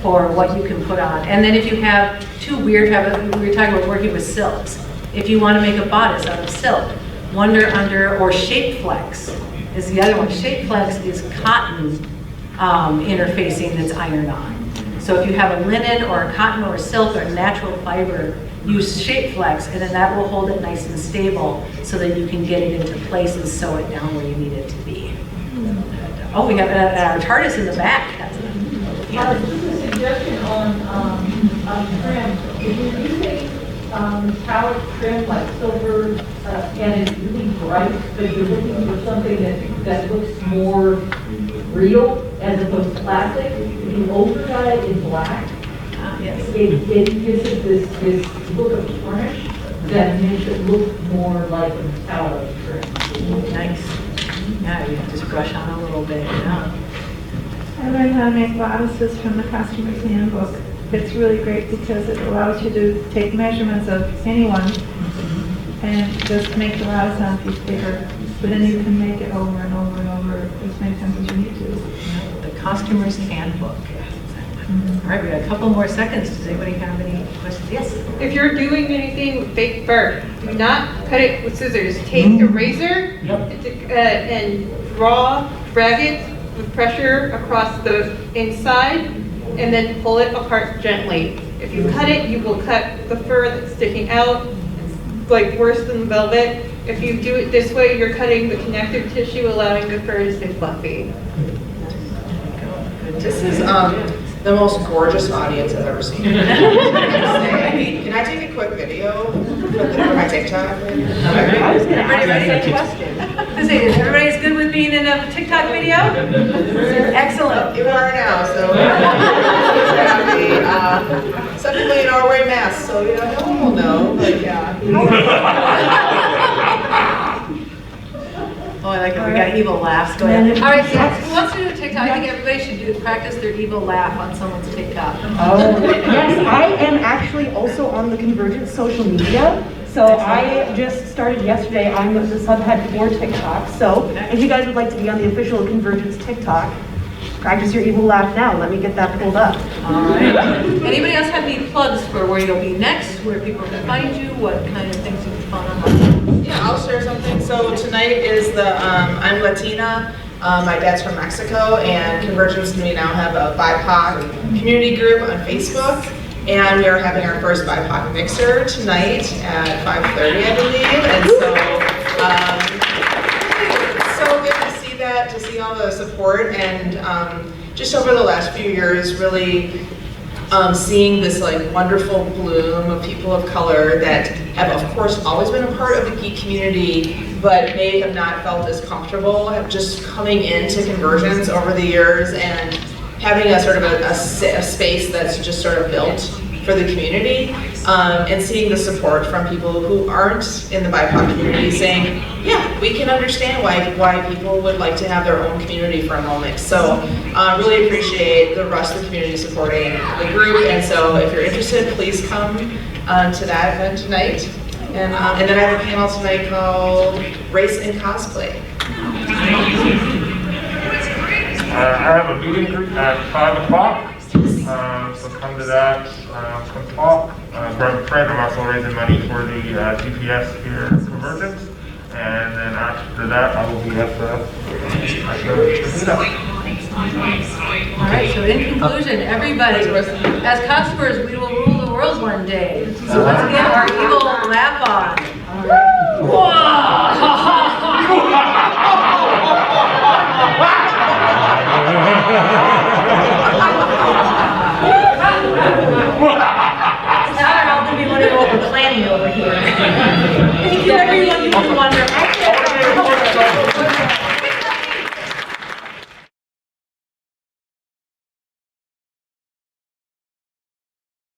Speaker 1: for what you can put on. And then if you have 2 weird fabrics, we were talking about working with silks. If you want to make a bodice out of silk, Wonder Under or Shape Flex is the other one. Shape Flex is cotton interfacing that's ironed on. So if you have a linen or a cotton or a silk or natural fiber, use Shape Flex, and then that will hold it nice and stable so that you can get it into place and sew it down where you need it to be. Oh, we have our TARDIS in the back.
Speaker 13: Just a suggestion on trim. If you're using metallic trim like silver and it's really bright, but you're looking for something that looks more real as opposed to plastic, if you overdye it in black, it gives it this look of tarnish that makes it look more like a metallic trim.
Speaker 1: Nice. Yeah, you can just brush on a little bit. Yeah.
Speaker 10: I learned how to make bodices from the Costumer's Handbook. It's really great because it allows you to take measurements of anyone and just make the bodice on a piece of paper. But then you can make it over and over and over as many times as you need to.
Speaker 1: The Costumer's Handbook. All right, we got a couple more seconds. Does anybody have any questions? Yes?
Speaker 9: If you're doing anything with fake fur, do not cut it with scissors. Take a razor and drag it with pressure across the inside and then pull it apart gently. If you cut it, you will cut the fur that's sticking out. It's like worse than velvet. If you do it this way, you're cutting the connective tissue, allowing the fur to stay fluffy.
Speaker 5: This is the most gorgeous audience I've ever seen. Can I take a quick video for my TikTok?
Speaker 1: I was going to ask a question. Is everybody's good with being in a TikTok video? Excellent.
Speaker 5: You are now, so some people in our wearing masks, so no one will know, but yeah.
Speaker 1: Oh, I like it. We got evil laughs going on. All right, so who wants to do a TikTok? I think everybody should practice their evil laugh on someone's TikTok.
Speaker 3: Oh, yes, I am actually also on the CONvergence social media. So I just started yesterday. I'm the subhead for TikTok. So if you guys would like to be on the official CONvergence TikTok, practice your evil laugh now. Let me get that pulled up.
Speaker 1: All right. Anybody else have any plugs for where you'll be next, where people can find you, what kind of things you can find on?
Speaker 5: Yeah, I'll share something. So tonight is the I'm Latina. My dad's from Mexico, and CONvergence, we now have a BIPOC community group on Facebook, and we are having our first BIPOC mixer tonight at 5:30, I believe. And so, it's so good to see that, to see all the support, and just over the last few years, really seeing this like wonderful bloom of people of color that have, of course, always been a part of the geek community, but may have not felt as comfortable just coming into CONvergence over the years and having a sort of a space that's just sort of built for the community, and seeing the support from people who aren't in the BIPOC community saying, yeah, we can understand why people would like to have their own community for a moment. So really appreciate the rest of the community supporting the group, and so if you're interested, please come to that event tonight. And then I have a panel tonight called Race and Cosplay.
Speaker 4: meet and greet at 5 o'clock. So come to that, come talk, grab a friend. I'm also raising money for the GPS here at CONvergence. And then after that, I will be at the meetup.
Speaker 1: All right, so in conclusion, everybody, as customers, we will rule the world one day. So let's get our evil laugh on. All right, I'll be one of the planning over here. Thank you, everyone. You can wonder.